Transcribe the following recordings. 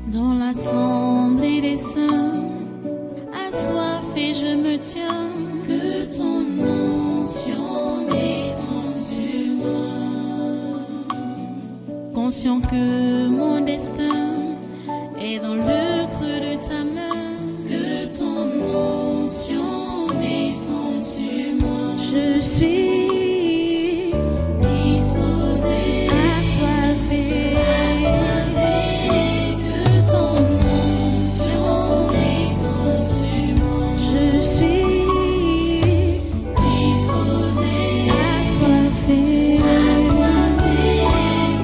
Dans l'assemblée des saints, assoiffé je me tiens, que ton onction descende sur moi. Conscient que mon destin est dans le creux de ta main, que ton onction descende sur moi. Je suis disposé, assoiffé, que ton onction descende sur moi. Je suis disposé, assoiffé,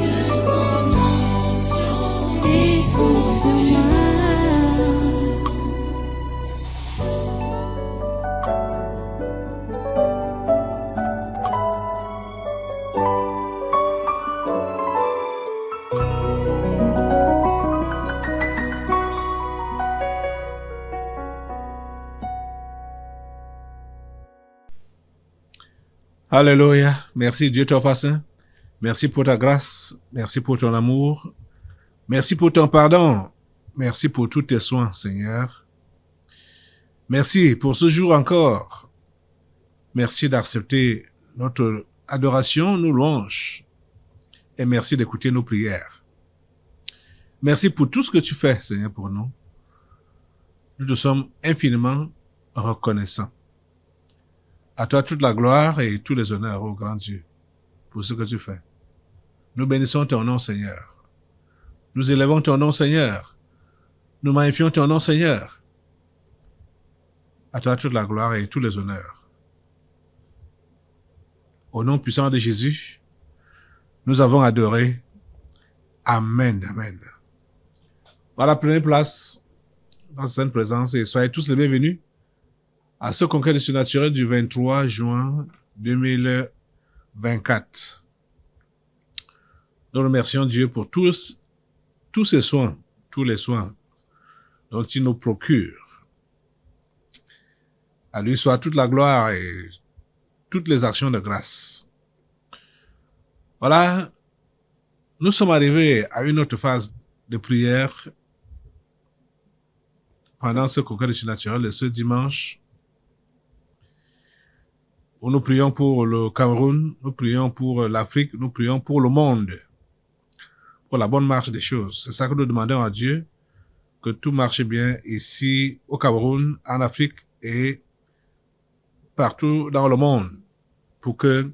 que ton onction descende sur moi. Alléluia. Merci Dieu ton Saint. Merci pour ta grâce. Merci pour ton amour. Merci pour ton pardon. Merci pour tous tes soins, Seigneur. Merci pour ce jour encore. Merci d'accepter notre adoration, nos louanges. Et merci d'écouter nos prières. Merci pour tout ce que tu fais, Seigneur, pour nous. Nous te sommes infiniment reconnaissants. À toi toute la gloire et tous les honneurs, ô grand Dieu, pour ce que tu fais. Nous bénissons ton nom, Seigneur. Nous élevons ton nom, Seigneur. Nous magnifions ton nom, Seigneur. À toi toute la gloire et tous les honneurs. Au nom puissant de Jésus, nous avons adoré. Amen, amen. Voilà, prenez place dans cette sainte présence et soyez tous les bienvenus à ce congrès du surnaturel du 23 juin 2024. Nous remercions Dieu pour tous ses soins, tous les soins dont il nous procure. À lui soit toute la gloire et toutes les actions de grâce. Voilà, nous sommes arrivés à une autre phase de prière pendant ce congrès du surnaturel de ce dimanche, où nous prions pour le Cameroun, nous prions pour l'Afrique, nous prions pour le monde, pour la bonne marche des choses. C'est ça que nous demandons à Dieu, que tout marche bien ici au Cameroun, en Afrique et partout dans le monde, pour que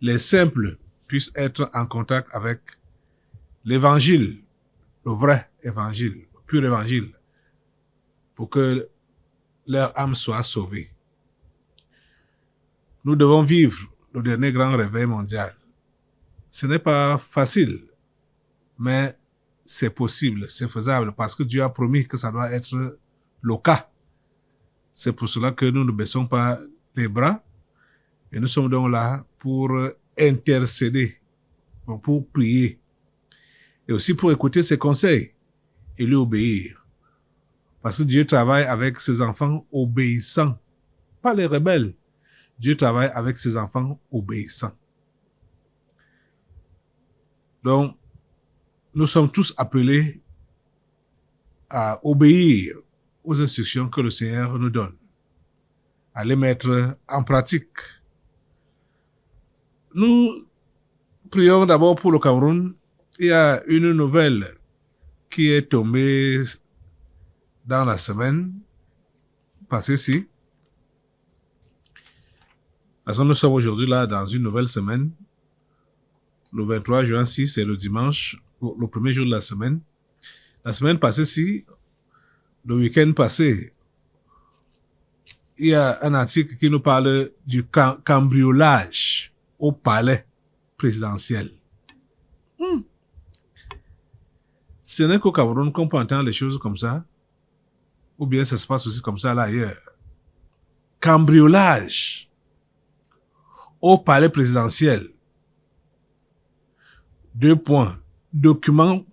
les simples puissent être en contact avec l'évangile, le vrai évangile, le pur évangile, pour que leur âme soit sauvée. Nous devons vivre le dernier grand réveil mondial. Ce n'est pas facile, mais c'est possible, c'est faisable, parce que Dieu a promis que ça doit être le cas. C'est pour cela que nous ne baissons pas les bras, et nous sommes donc là pour intercéder, pour prier, et aussi pour écouter ses conseils et lui obéir. Parce que Dieu travaille avec ses enfants obéissants, pas les rebelles. Dieu travaille avec ses enfants obéissants. Donc, nous sommes tous appelés à obéir aux instructions que le Seigneur nous donne, à les mettre en pratique. Nous prions d'abord pour le Cameroun. Il y a une nouvelle qui est tombée dans la semaine passée-ci. Parce que nous sommes aujourd'hui là dans une nouvelle semaine. Le 23 juin, c'est le dimanche, le premier jour de la semaine. La semaine passée, le week-end passé, il y a un article qui nous parle du cambriolage au palais présidentiel. Ce n'est qu'au Cameroun qu'on peut entendre les choses comme ça, ou bien ça se passe aussi comme ça là ailleurs. Cambriolage au palais présidentiel. 2 points. Document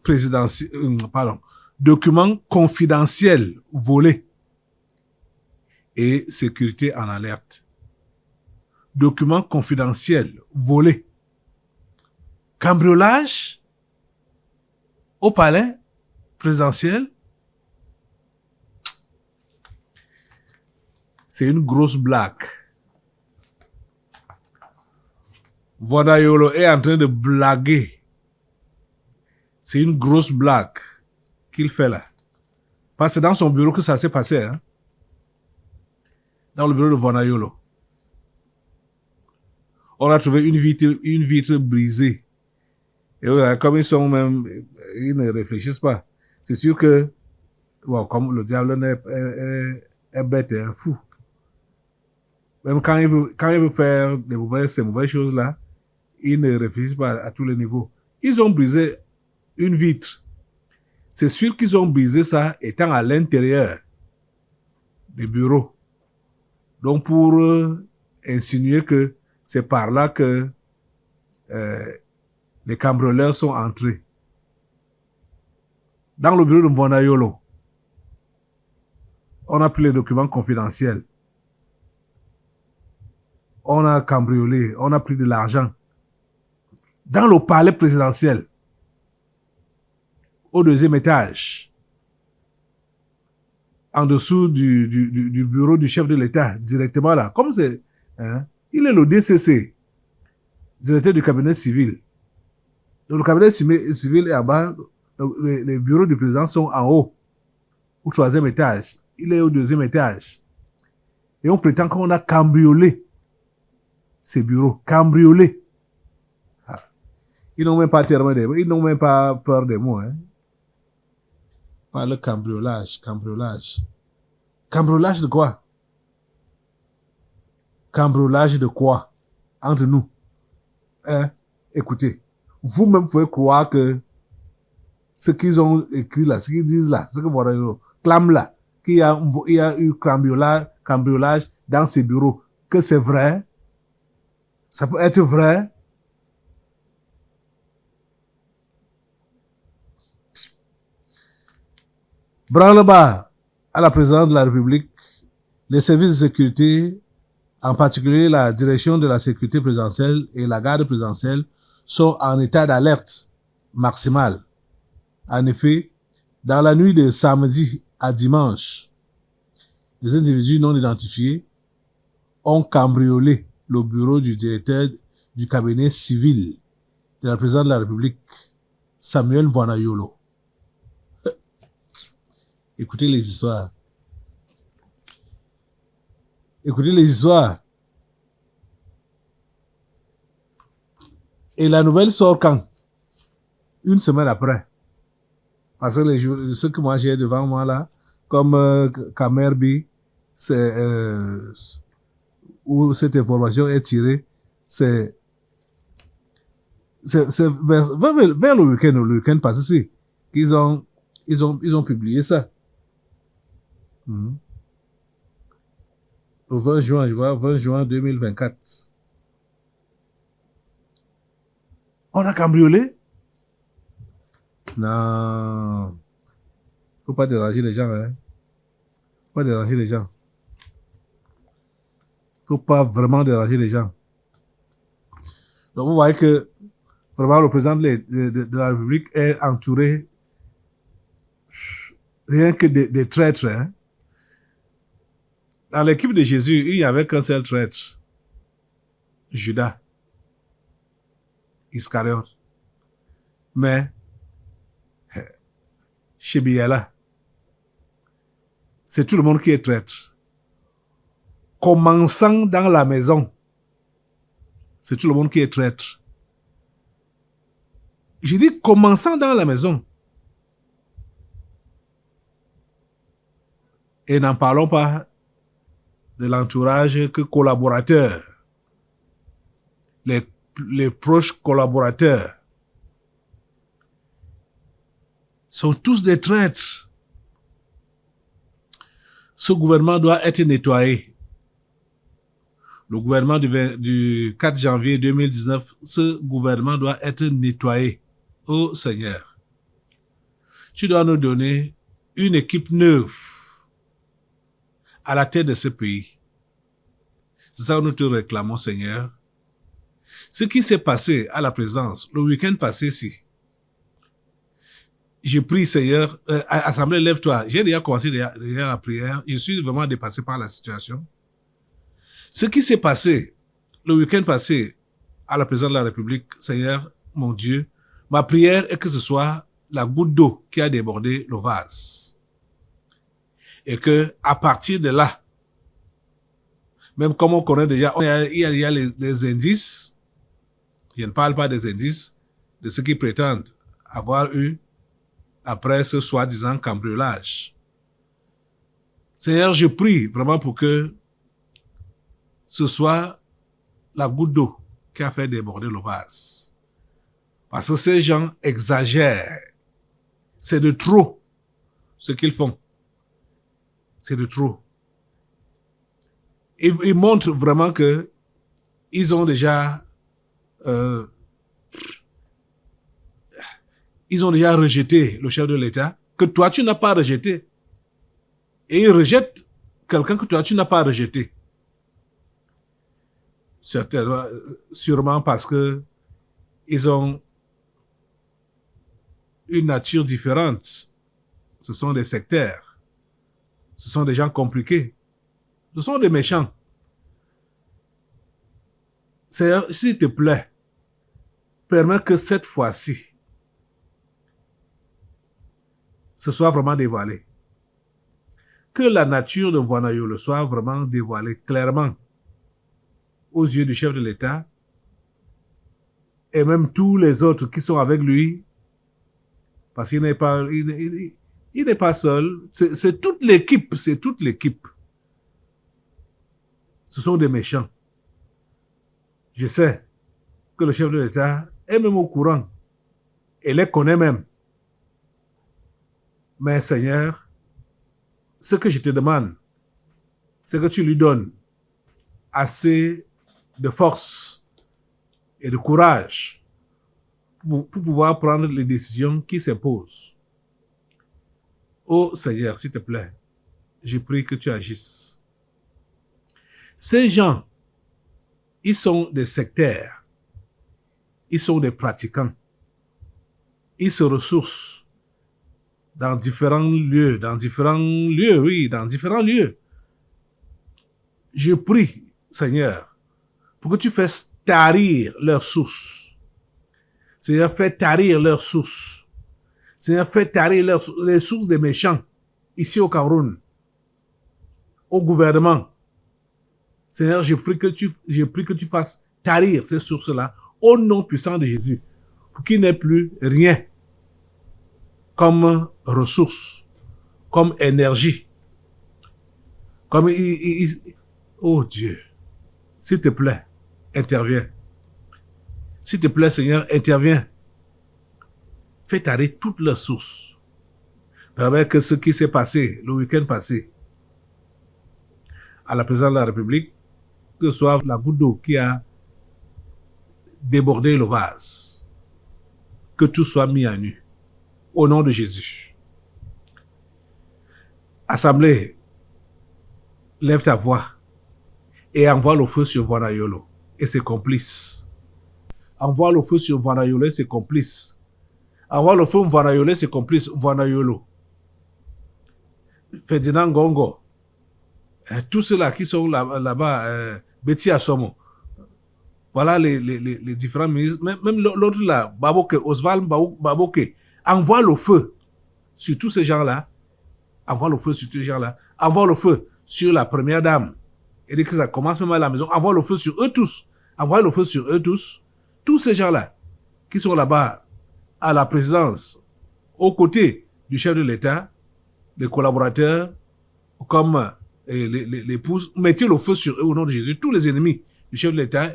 confidentiel volé et sécurité en alerte. Document confidentiel volé. Cambriolage au palais présidentielle, c'est une grosse blague. Vonayolo est en train de blaguer. C'est une grosse blague qu'il fait là. Parce que c'est dans son bureau que ça s'est passé. Hein? Dans le bureau de Vonayolo. On a trouvé une vitre brisée. Et comme ils sont même, ils ne réfléchissent pas. C'est sûr que, bon, comme le diable est bête et fou. Même quand il veut faire ces mauvaises choses-là, ils ne réfléchissent pas à tous les niveaux. Ils ont brisé une vitre. C'est sûr qu'ils ont brisé ça étant à l'intérieur des bureaux. Donc pour insinuer que c'est par là que les cambrioleurs sont entrés. Dans le bureau de Mbonayolo, on a pris les documents confidentiels. On a cambriolé, on a pris de l'argent. Dans le palais présidentiel, au deuxième étage, en dessous du bureau du chef de l'État, directement là, comme c'est, hein, il est le DCC, directeur du cabinet civil. Donc, le cabinet civil est en bas, les bureaux du président sont en haut, au troisième étage. Il est au deuxième étage. Et on prétend qu'on a cambriolé ces bureaux. Cambriolé. Ah. Ils n'ont même pas ils n'ont même pas peur des mots. Hein. Pas le cambriolage. Cambriolage de quoi? Cambriolage de quoi? Entre nous. Hein? Écoutez, vous-même pouvez croire que ce qu'ils ont écrit là, ce qu'ils disent là, ce que vous clament là, qu'il y a eu cambriolage dans ces bureaux, que c'est vrai? Ça peut être vrai? Branle-bas à la présidence de la République, les services de sécurité, en particulier la direction de la sécurité présidentielle et la garde présidentielle, sont en état d'alerte maximale. En effet, dans la nuit de samedi à dimanche, des individus non identifiés ont cambriolé le bureau du directeur du cabinet civil de la présidente de la République, Samuel Vonayolo. Écoutez les histoires. Écoutez les histoires. Et la nouvelle sort quand? Une semaine après. Parce que ce que moi j'ai devant moi là, comme Kamerbi, c'est où cette information est tirée, c'est vers le week-end passé qu'ils ont publié ça. Le 20 juin, je vois, 20 juin 2024. On a cambriolé? Non. Faut pas déranger les gens, hein. Faut pas déranger les gens. Faut pas vraiment déranger les gens. Donc, vous voyez que vraiment le président de la République est entouré rien que des traîtres, hein. Dans l'équipe de Jésus, il n'y avait qu'un seul traître. Judas. Iscariote. Mais, chez Biala, c'est tout le monde qui est traître. Commençant dans la maison, c'est tout le monde qui est traître. Je dis commençant dans la maison. Et n'en parlons pas de l'entourage que collaborateurs, les proches collaborateurs, sont tous des traîtres. Ce gouvernement doit être nettoyé. Le gouvernement du 4 janvier 2019, ce gouvernement doit être nettoyé. Oh Seigneur, tu dois nous donner une équipe neuve à la tête de ce pays. C'est ça que nous te réclamons, Seigneur. Ce qui s'est passé à la présidence le week-end passé ici, je prie, Seigneur, Assemblée, lève-toi. J'ai déjà commencé déjà la prière. Je suis vraiment dépassé par la situation. Ce qui s'est passé le week-end passé à la présidence de la République, Seigneur, mon Dieu, ma prière est que ce soit la goutte d'eau qui a débordé le vase. Et que, à partir de là, même comme on connaît déjà, il y a les indices, je ne parle pas des indices, de ceux qui prétendent avoir eu après ce soi-disant cambriolage. Seigneur, je prie vraiment pour que ce soit la goutte d'eau qui a fait déborder le vase. Parce que ces gens exagèrent. C'est de trop ce qu'ils font. C'est de trop. Ils montrent vraiment que ils ont déjà rejeté le chef de l'État, que toi tu n'as pas rejeté. Et ils rejettent quelqu'un que toi tu n'as pas rejeté. Sûrement parce que ils ont une nature différente. Ce sont des sectaires. Ce sont des gens compliqués. Ce sont des méchants. Seigneur, s'il te plaît, permets que cette fois-ci, ce soit vraiment dévoilé. Que la nature de Mvoanayolo soit vraiment dévoilée clairement aux yeux du chef de l'État et même tous les autres qui sont avec lui, parce qu'il n'est pas, il n'est pas seul. C'est toute l'équipe, c'est toute l'équipe. Ce sont des méchants. Je sais que le chef de l'État est même au courant et les connaît même. Mais Seigneur, ce que je te demande, c'est que tu lui donnes assez de force et de courage pour pouvoir prendre les décisions qui s'imposent. Oh Seigneur, s'il te plaît, je prie que tu agisses. Ces gens, ils sont des sectaires, ils sont des pratiquants, ils se ressourcent dans différents lieux. Je prie, Seigneur, pour que tu fasses tarir leurs sources. Seigneur, fais tarir leurs sources. Seigneur, fais tarir les sources des méchants, ici au Cameroun, au gouvernement. Seigneur, je prie que tu fasses tarir ces sources-là, au nom puissant de Jésus, pour qu'il n'ait plus rien comme ressource, comme énergie, comme oh Dieu, s'il te plaît, interviens. S'il te plaît, Seigneur, interviens. Fais tarir toutes leurs sources. Permets que ce qui s'est passé le week-end passé à la présidence de la République, que ce soit la goutte d'eau qui a débordé le vase, que tout soit mis à nu. Au nom de Jésus. Assemblée, lève ta voix et envoie le feu sur Mvoanayolo et ses complices. Envoie le feu sur Mvoanayolo et ses complices. Envoie le feu Mvoanayolo et ses complices. Mvoanayolo, Ferdinand Ngongo, tous ceux-là qui sont là-bas, Betty Assomo, voilà les différents ministres, même l'autre là, Baboke, Oswald Baboke, envoie le feu sur tous ces gens-là. Envoie le feu sur tous ces gens-là. Envoie le feu sur la première dame. Et dès que ça commence même à la maison, envoie le feu sur eux tous. Envoie le feu sur eux tous. Tous ces gens-là qui sont là-bas à la présidence, aux côtés du chef de l'État, les collaborateurs, comme les pouces, mettez le feu sur eux au nom de Jésus. Tous les ennemis du chef de l'État,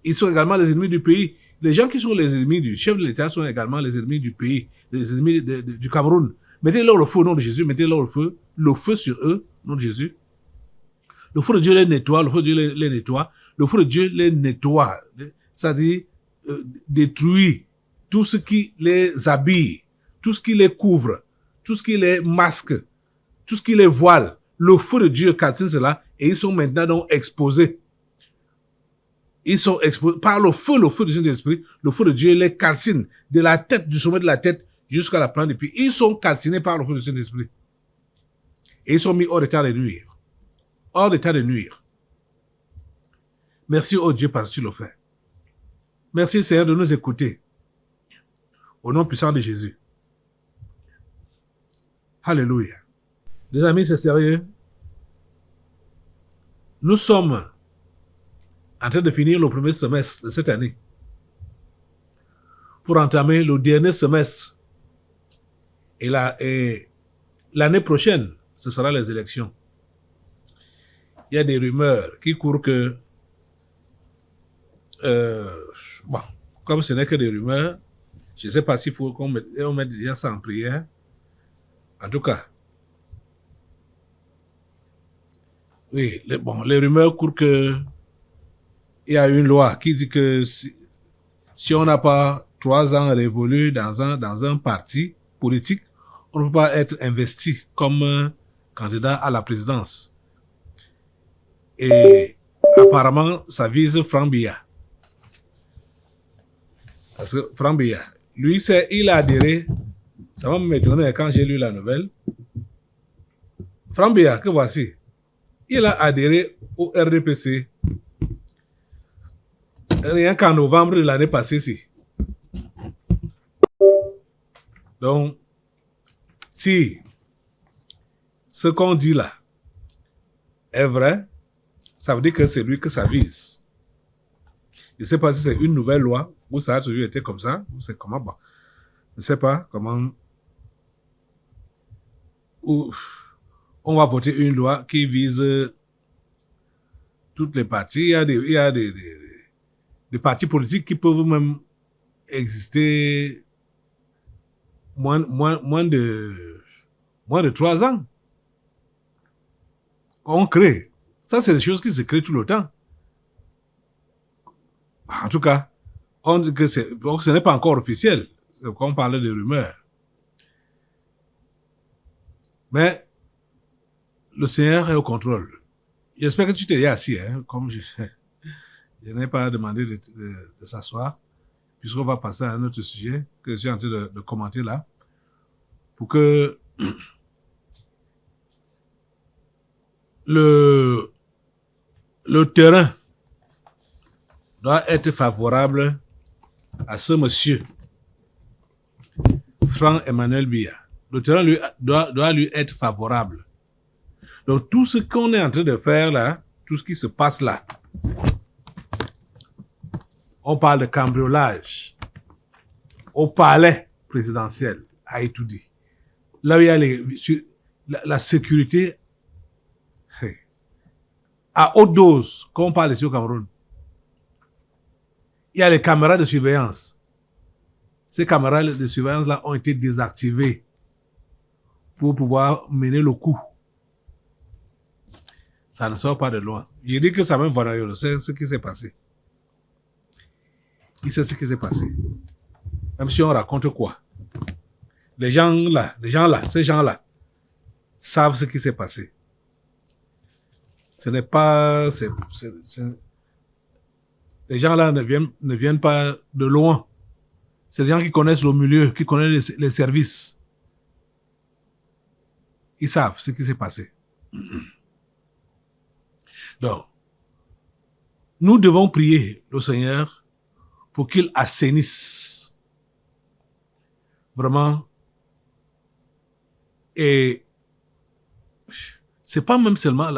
ils sont également les ennemis du pays. Les gens qui sont les ennemis du chef de l'État sont également les ennemis du pays, les ennemis du Cameroun. Mettez-leur le feu au nom de Jésus, mettez-leur le feu sur eux au nom de Jésus. Le feu de Dieu les nettoie, le feu de Dieu les nettoie, le feu de Dieu les nettoie, c'est-à-dire détruit tout ce qui les habille, tout ce qui les couvre, tout ce qui les masque, tout ce qui les voile. Le feu de Dieu calcine cela et ils sont maintenant donc exposés. Ils sont exposés par le feu du Saint-Esprit. Le feu de Dieu les calcine de la tête, du sommet de la tête jusqu'à la plante, et puis ils sont calcinés par le feu du Saint-Esprit. Et ils sont mis hors d'état de nuire. Hors d'état de nuire. Merci, oh Dieu, parce que tu le fais. Merci, Seigneur, de nous écouter. Au nom puissant de Jésus. Alléluia. Les amis, c'est sérieux. Nous sommes en train de finir le premier semestre de cette année pour entamer le dernier semestre. Et l'année prochaine, ce sera les élections. Il y a des rumeurs qui courent que, bon, comme ce n'est que des rumeurs, je ne sais pas s'il faut qu'on mette déjà ça en prière. En tout cas, oui, les rumeurs courent que il y a une loi qui dit que si on n'a pas 3 ans révolus dans un parti politique, on ne peut pas être investi comme candidat à la présidence. Et apparemment, ça vise Franck Biya. Parce que Franck Biya, lui, il a adhéré. Ça va m'étonner quand j'ai lu la nouvelle. Franck Biya, que voici, il a adhéré au RDPC rien qu'en novembre de l'année passée ici. Donc, si ce qu'on dit là est vrai, ça veut dire que c'est lui que ça vise. Je ne sais pas si c'est une nouvelle loi ou ça a toujours été comme ça, ou c'est comment. Bon, je ne sais pas comment. Ou on va voter une loi qui vise toutes les parties. Il y a des partis politiques qui peuvent même exister moins de 3 ans. On crée. Ça, c'est des choses qui se créent tout le temps. En tout cas, on dit que ce n'est pas encore officiel. C'est quand on parle de rumeurs. Mais le Seigneur est au contrôle. J'espère que tu t'es assis, hein, comme je n'ai pas demandé de s'asseoir, puisqu'on va passer à un autre sujet que je suis en train de commenter là, pour que le terrain doit être favorable à ce monsieur, Franck Emmanuel Biya. Le terrain doit lui être favorable. Donc tout ce qu'on est en train de faire là, tout ce qui se passe là, on parle de cambriolage au palais présidentiel à Itoudi. Là où il y a la sécurité à haute dose, comme on parle ici au Cameroun. Il y a les caméras de surveillance. Ces caméras de surveillance-là ont été désactivées pour pouvoir mener le coup. Ça ne sort pas de loin. Je dis que ça même voilà, c'est ce qui s'est passé. Il sait ce qui s'est passé. Même si on raconte quoi. Ces gens-là, savent ce qui s'est passé. Ce n'est pas... les gens-là ne viennent pas de loin. C'est des gens qui connaissent le milieu, qui connaissent les services. Ils savent ce qui s'est passé. Donc, nous devons prier le Seigneur pour qu'il assainisse vraiment. Et c'est pas même seulement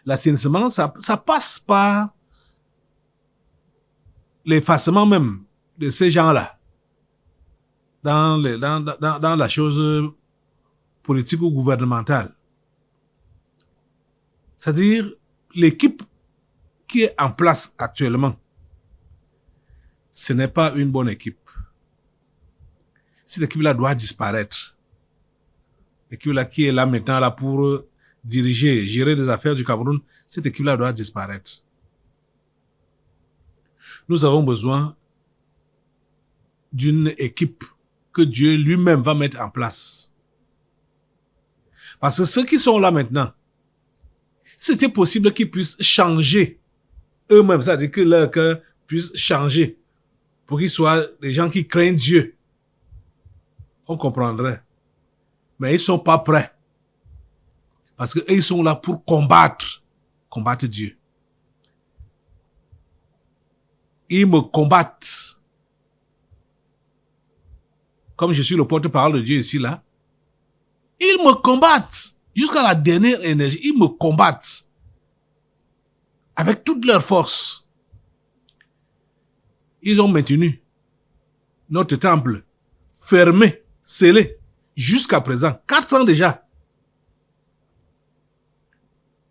l'assainissement, ça passe par l'effacement même de ces gens-là dans la chose politique ou gouvernementale. C'est-à-dire, l'équipe qui est en place actuellement, ce n'est pas une bonne équipe. Cette équipe-là doit disparaître. L'équipe-là qui est là maintenant là pour diriger, gérer les affaires du Cameroun, cette équipe-là doit disparaître. Nous avons besoin d'une équipe que Dieu lui-même va mettre en place. Parce que ceux qui sont là maintenant, c'était possible qu'ils puissent changer eux-mêmes, c'est-à-dire que leur cœur puisse changer pour qu'ils soient des gens qui craignent Dieu. on comprendrait. Mais ils ne sont pas prêts. Parce qu'ils sont là pour combattre Dieu. Ils me combattent. Comme je suis le porte-parole de Dieu ici, là. Ils me combattent. Jusqu'à la dernière énergie, ils me combattent. Avec toute leur force. Ils ont maintenu notre temple fermé, scellé, jusqu'à présent. 4 ans déjà.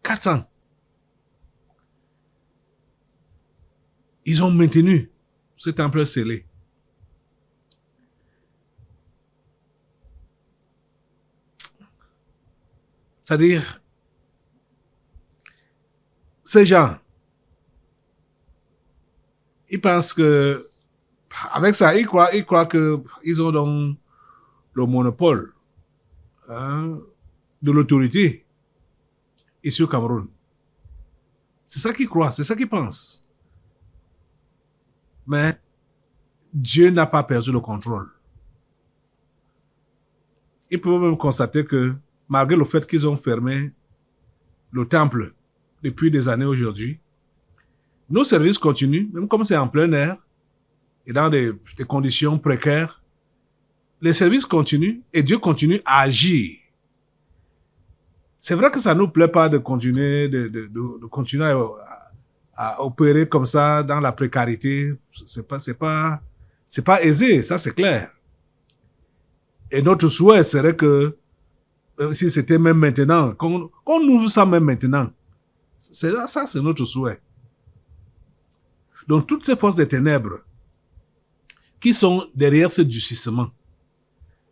4 ans. Ils ont maintenu ce temple scellé. C'est-à-dire, ces gens, ils pensent que, avec ça, ils croient qu'ils ont donc le monopole de l'autorité ici au Cameroun. C'est ça qu'ils croient, c'est ça qu'ils pensent. Mais Dieu n'a pas perdu le contrôle. Ils peuvent même constater que, malgré le fait qu'ils ont fermé le temple depuis des années aujourd'hui, nos services continuent, même comme c'est en plein air et dans des conditions précaires. Les services continuent et Dieu continue à agir. C'est vrai que ça ne nous plaît pas de continuer, de continuer à opérer comme ça dans la précarité. C'est pas aisé, ça c'est clair. Et notre souhait serait que, si c'était même maintenant, qu'on ouvre ça même maintenant. Ça, c'est notre souhait. Donc, toutes ces forces des ténèbres qui sont derrière ce durcissement,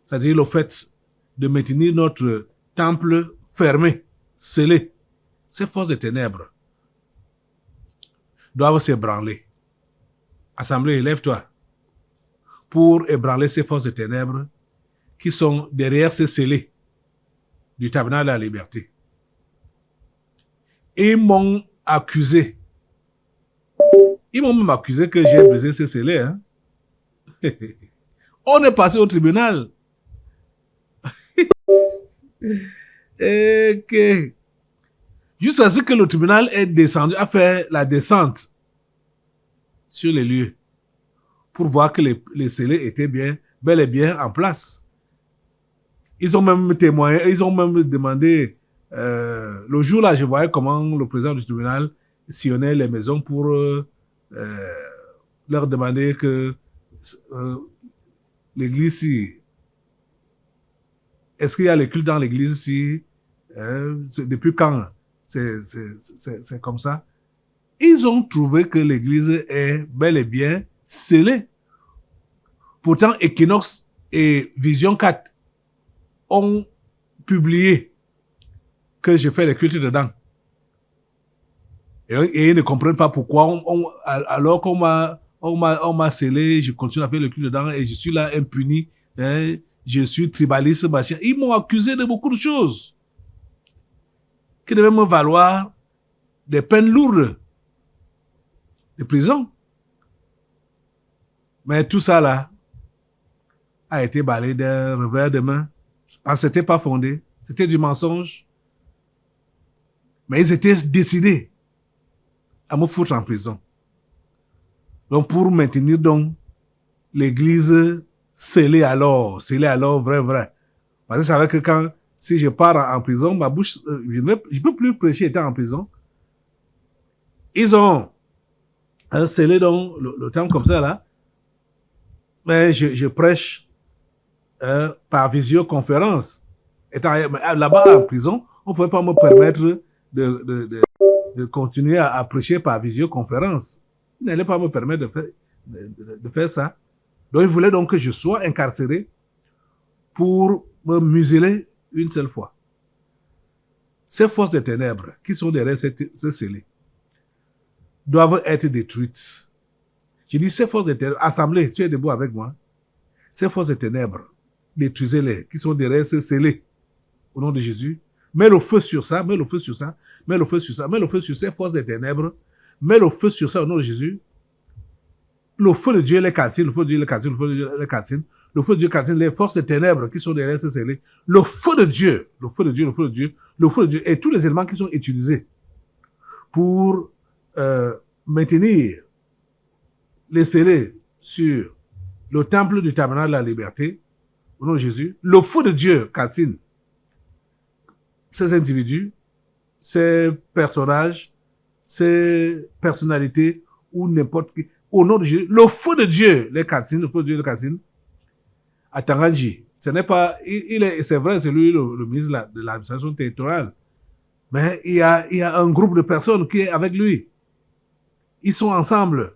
c'est-à-dire le fait de maintenir notre temple fermé, scellé, ces forces des ténèbres doivent s'ébranler. Assemblée, lève-toi pour ébranler ces forces des ténèbres qui sont derrière ces scellés du tabernacle de la liberté. Ils m'ont accusé. Ils m'ont même accusé que j'ai brisé ces scellés. Hein? On est passé au tribunal. Et que, jusqu'à ce que le tribunal ait descendu, a fait la descente sur les lieux pour voir que les scellés étaient bel et bien en place. Ils ont même témoigné, ils ont même demandé, le jour-là, je voyais comment le président du tribunal sillonnait les maisons pour leur demander que l'église ici, est-ce qu'il y a les cultes dans l'église ici, depuis quand c'est comme ça. Ils ont trouvé que l'église est bel et bien scellée. Pourtant, Equinox et Vision 4 ont publié que j'ai fait les cultes dedans. Et ils ne comprennent pas pourquoi, alors qu'on m'a scellé, je continue à faire le culte dedans et je suis là impuni, hein, je suis tribaliste, machin. Ils m'ont accusé de beaucoup de choses qui devaient me valoir des peines lourdes de prison. Mais tout ça là a été balayé d'un revers de main. Parce que c'était pas fondé, c'était du mensonge. Mais ils étaient décidés à me foutre en prison. Donc pour maintenir donc l'église scellée alors, vrai. Parce que c'est vrai que si je pars en prison, ma bouche, je peux plus prêcher étant en prison. Ils ont scellé donc le terme comme ça là. Mais je prêche par visioconférence. Étant là-bas en prison, on ne pouvait pas me permettre de continuer à prêcher par visioconférence. Ils n'allaient pas me permettre de faire ça. Donc, ils voulaient donc que je sois incarcéré pour me museler une seule fois. Ces forces des ténèbres qui sont derrière ces scellés doivent être détruites. Je dis ces forces des ténèbres, assemblée, tu es debout avec moi. Ces forces des ténèbres, détruisez-les, qui sont derrière ces scellés, au nom de Jésus. Mets le feu sur ça, mets le feu sur ça, mets le feu sur ça, mets le feu sur ces forces des ténèbres, mets le feu sur ça au nom de Jésus. Le feu de Dieu les calcine, le feu de Dieu les calcine, le feu de Dieu les calcine. le feu de Dieu calcine les forces des ténèbres qui sont derrière ces scellés. Le feu de Dieu, le feu de Dieu, le feu de Dieu, le feu de Dieu et tous les éléments qui sont utilisés pour maintenir les scellés sur le temple du tabernacle de la liberté, au nom de Jésus, le feu de Dieu calcine ces individus, ces personnages, ces personnalités ou n'importe qui. Au nom de Jésus, le feu de Dieu les calcine, le feu de Dieu les calcine. À Tanganji, ce n'est pas, c'est vrai, c'est lui le ministre de l'administration territoriale, mais il y a un groupe de personnes qui est avec lui. Ils sont ensemble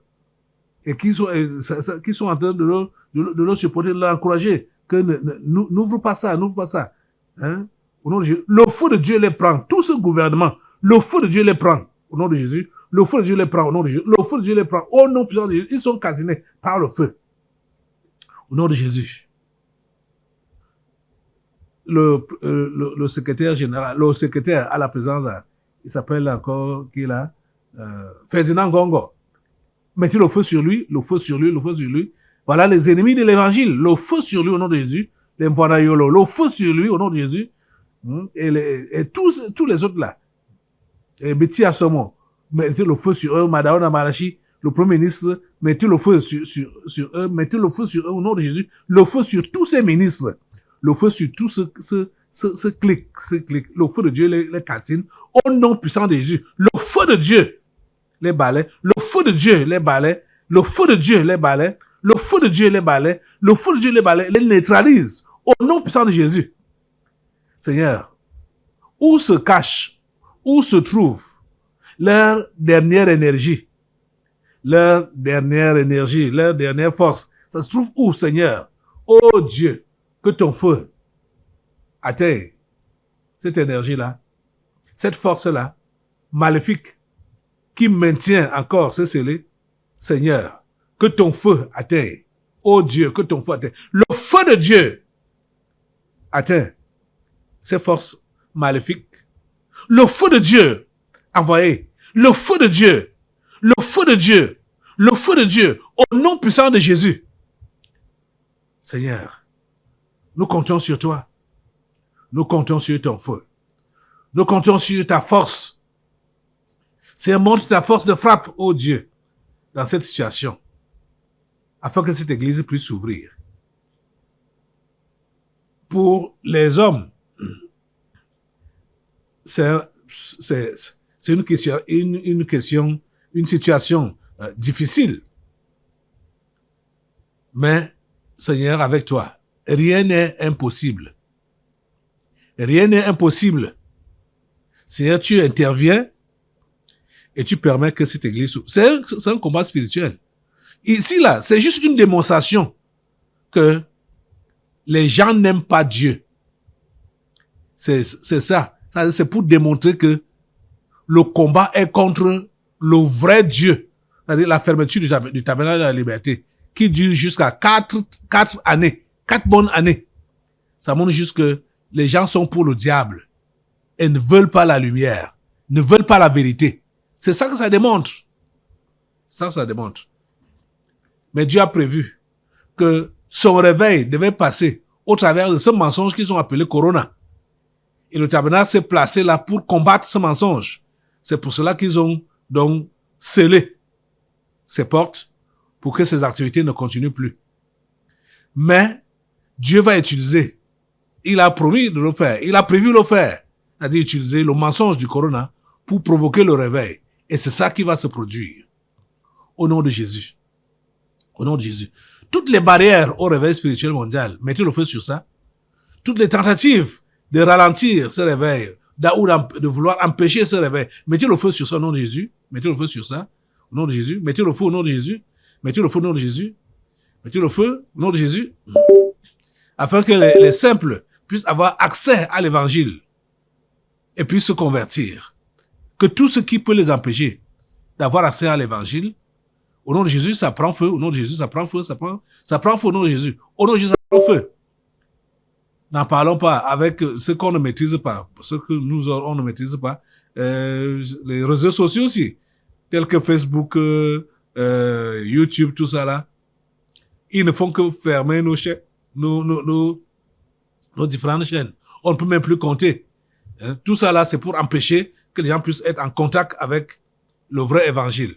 et qui sont en train de le supporter, de l'encourager. Que n'ouvre pas ça, n'ouvre pas ça. Hein? Au nom de Jésus, le feu de Dieu les prend. Tout ce gouvernement, le feu de Dieu les prend. Au nom de Jésus, le feu de Dieu les prend. Au nom de Jésus, le feu de Dieu les prend. Au nom puissant de Jésus, ils sont calcinés par le feu. Au nom de Jésus. Le secrétaire général, le secrétaire à la présidence, il s'appelle encore, qui est là, Ferdinand Gongo. Mettez le feu sur lui, le feu sur lui, le feu sur lui. Voilà les ennemis de l'évangile. Le feu sur lui au nom de Jésus. Les Mvanayolo. Le feu sur lui au nom de Jésus. Et tous les autres là. Et Betty Assomo. Mettez le feu sur eux. Madaona Marachi, le premier ministre. Mettez le feu sur eux. Mettez le feu sur eux au nom de Jésus. Le feu sur tous ces ministres. Le feu sur tout ce clic. Le feu de Dieu les calcine. Au nom puissant de Jésus. Le feu de Dieu les balaie. Le feu de Dieu les balaie. Le feu de Dieu les balaie. Le feu de Dieu les balaie. Le feu de Dieu les balaie. Les neutralise. Au nom puissant de Jésus. Seigneur, où se cache, où se trouve leur dernière énergie, leur dernière force? Ça se trouve où, Seigneur? Oh Dieu, que ton feu atteigne cette énergie-là, cette force-là, maléfique, qui maintient encore ce scellé. Seigneur, que ton feu atteigne. Oh Dieu, que ton feu atteigne. Le feu de Dieu atteint ces forces maléfiques. Le feu de Dieu envoyé. Le feu de Dieu. Le feu de Dieu. Le feu de Dieu. Au nom puissant de Jésus. Seigneur, nous comptons sur toi. Nous comptons sur ton feu. Nous comptons sur ta force. Seigneur, montre ta force de frappe, ô Dieu, dans cette situation, afin que cette église puisse s'ouvrir. Pour les hommes, c'est une situation difficile. Mais, Seigneur, avec toi, rien n'est impossible. Rien n'est impossible. Seigneur, tu interviens et tu permets que cette église s'ouvre. C'est un combat spirituel. Ici, là, c'est juste une démonstration que les gens n'aiment pas Dieu. C'est ça. C'est pour démontrer que le combat est contre le vrai Dieu. C'est-à-dire la fermeture du tabernacle de la liberté, qui dure jusqu'à 4 années, 4 bonnes années. Ça montre juste que les gens sont pour le diable et ne veulent pas la lumière, ne veulent pas la vérité. C'est ça que ça démontre. Ça démontre. Mais Dieu a prévu que son réveil devait passer au travers de ce mensonge qu'ils ont appelé Corona. Et le tabernacle s'est placé là pour combattre ce mensonge. C'est pour cela qu'ils ont donc scellé ces portes pour que ces activités ne continuent plus. Mais Dieu va utiliser. Il a promis de le faire. Il a prévu de le faire. C'est-à-dire utiliser le mensonge du Corona pour provoquer le réveil. Et c'est ça qui va se produire. Au nom de Jésus. Au nom de Jésus. Toutes les barrières au réveil spirituel mondial, mettez le feu sur ça. Toutes les tentatives de ralentir ce réveil, de vouloir empêcher ce réveil, mettez le feu sur ça au nom de Jésus. Mettez le feu sur ça au nom de Jésus. Mettez le feu au nom de Jésus. Mettez le feu au nom de Jésus. Mettez le feu au nom de Jésus. Afin que les simples puissent avoir accès à l'évangile et puissent se convertir. Que tout ce qui peut les empêcher d'avoir accès à l'évangile, au nom de Jésus, ça prend feu. Au nom de Jésus, ça prend feu. Ça prend feu au nom de Jésus. Au nom de Jésus, ça prend feu. N'en parlons pas avec ce qu'on ne maîtrise pas. Ce que on ne maîtrise pas. Les réseaux sociaux aussi, tels que Facebook, YouTube, tout ça là. Ils ne font que fermer nos chèques. nos différentes chaînes. On ne peut même plus compter. Hein. Tout ça là, c'est pour empêcher que les gens puissent être en contact avec le vrai évangile.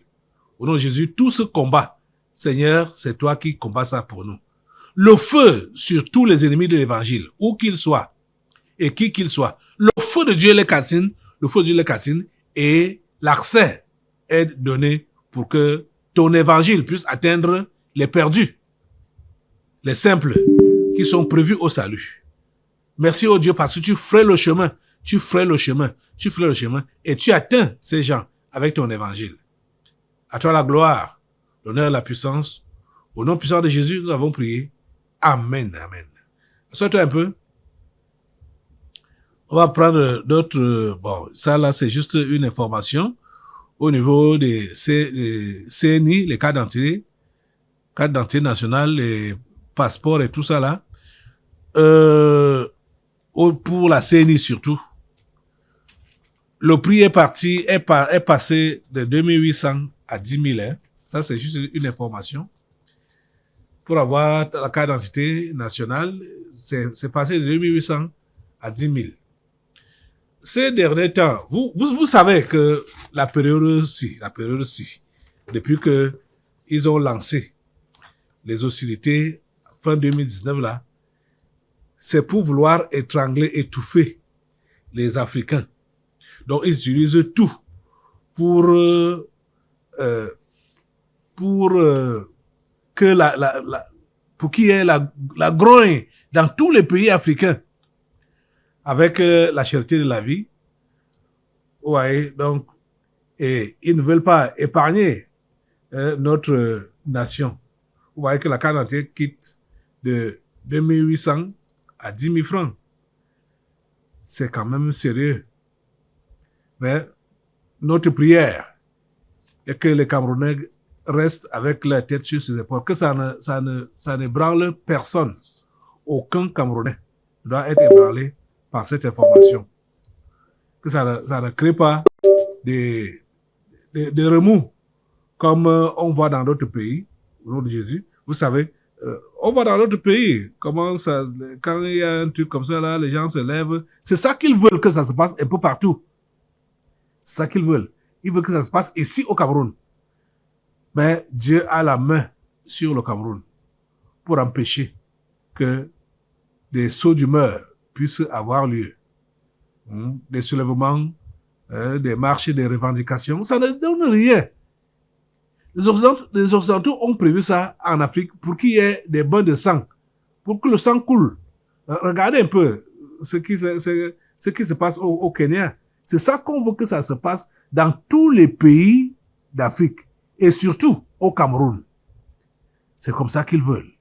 Au nom de Jésus, tout ce combat, Seigneur, c'est toi qui combats ça pour nous. Le feu sur tous les ennemis de l'évangile, où qu'ils soient, et qui qu'ils soient, le feu de Dieu les calcine, et l'accès est donné pour que ton évangile puisse atteindre les perdus, les simples, qui sont prévus au salut. Merci au Dieu parce que tu ferais le chemin, et tu atteins ces gens avec ton évangile. À toi la gloire, l'honneur et la puissance. Au nom puissant de Jésus, nous avons prié. Amen, amen. Assois-toi un peu. On va prendre d'autres... Bon, ça là, c'est juste une information au niveau des CNI, les cartes d'identité nationale, les passeports et tout ça là. Pour la CNI surtout. Le prix est passé de 2800 à 10 000. Hein. Ça, c'est juste une information. Pour avoir la carte d'identité nationale, c'est passé de 2800 à 10 000. Ces derniers temps, vous savez que la période-ci, depuis que ils ont lancé les hostilités fin 2019 là, c'est pour vouloir étouffer les Africains. Donc, ils utilisent tout pour qu'il y ait la grogne dans tous les pays africains avec la cherté de la vie. Ouais, donc, et ils ne veulent pas épargner notre nation. Vous voyez que la carte d'identité quitte de 2800 à 10 000 francs. C'est quand même sérieux. Mais notre prière est que les Camerounais restent avec la tête sur ses épaules, que ça ne branle personne. Aucun Camerounais doit être ébranlé par cette information. Que ça ne crée pas des remous comme on voit dans d'autres pays, au nom de Jésus. Vous savez, on voit dans d'autres pays, comment ça, quand il y a un truc comme ça, là, les gens se lèvent. C'est ça qu'ils veulent que ça se passe un peu partout. C'est ça qu'ils veulent. Ils veulent que ça se passe ici au Cameroun. Mais Dieu a la main sur le Cameroun pour empêcher que des sauts d'humeur puissent avoir lieu. Des soulèvements, des marches, des revendications, ça ne donne rien. Les Occidentaux ont prévu ça en Afrique pour qu'il y ait des bains de sang, pour que le sang coule. Regardez un peu ce qui se passe au Kenya. C'est ça qu'on veut que ça se passe dans tous les pays d'Afrique et surtout au Cameroun. C'est comme ça qu'ils veulent.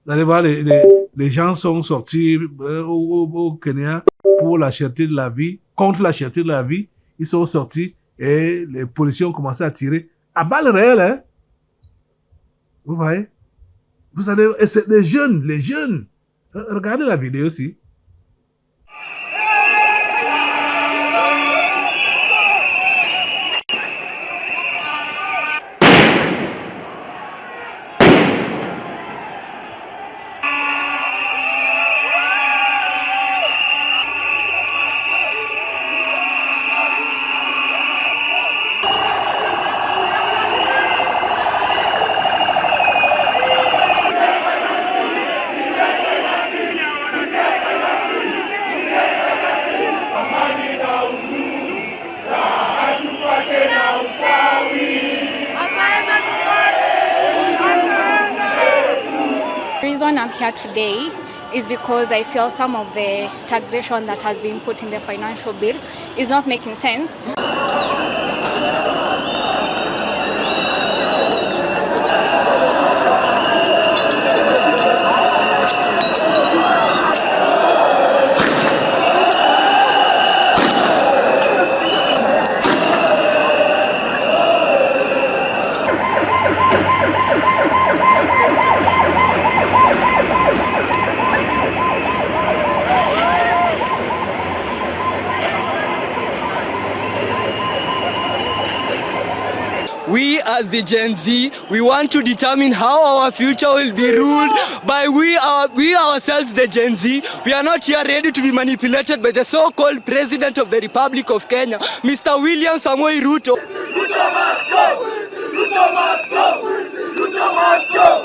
Vous allez voir, les gens sont sortis au Kenya pour la cherté de la vie, contre la cherté de la vie. Ils sont sortis et les policiers ont commencé à tirer à balles réelles. Hein? Vous voyez? Vous allez, et c'est les jeunes. Regardez la vidéo aussi. I'm here today is because I feel some of the taxation that has been put in the financial bill is not making sense. as the Gen Z, we want to determine how our future will be ruled by we ourselves, the Gen Z. We are not here ready to be manipulated by the so-called President of the Republic of Kenya, Mr. William Samoei Ruto. Ruto must go! Ruto must go! Ruto must go!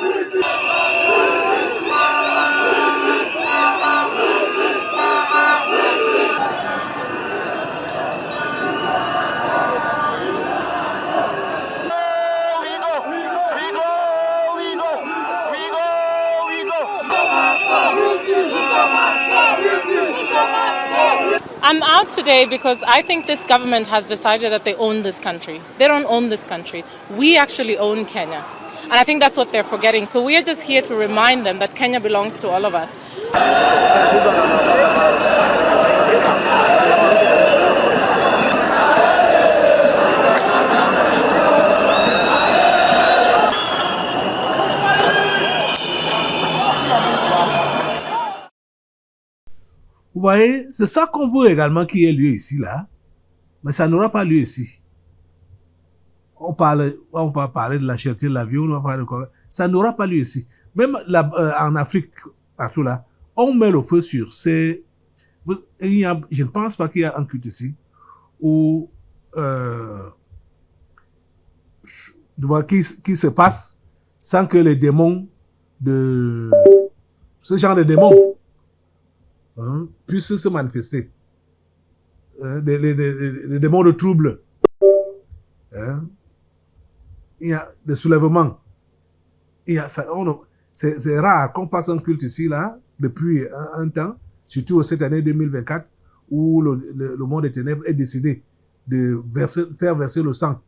I'm out today because I think this government has decided that they own this country. They don't own this country. We actually own Kenya. And I think that's what they're forgetting. So we are just here to remind them that Kenya belongs to all of us. Vous voyez, c'est ça qu'on veut également qu'il y ait lieu ici, là. Mais ça n'aura pas lieu ici. On va parler de la cherté de l'avion, on va parler de quoi. Ça n'aura pas lieu ici. Même là, en Afrique, partout là, on met le feu sur ces... je ne pense pas qu'il y a un culte ici où qui se passe sans que les démons de... ce genre de démons puissent se manifester. Les démons de trouble. Il y a des soulèvements. C'est rare qu'on passe un culte ici, là, depuis un temps, surtout cette année 2024, où le monde des ténèbres est décidé de faire verser le sang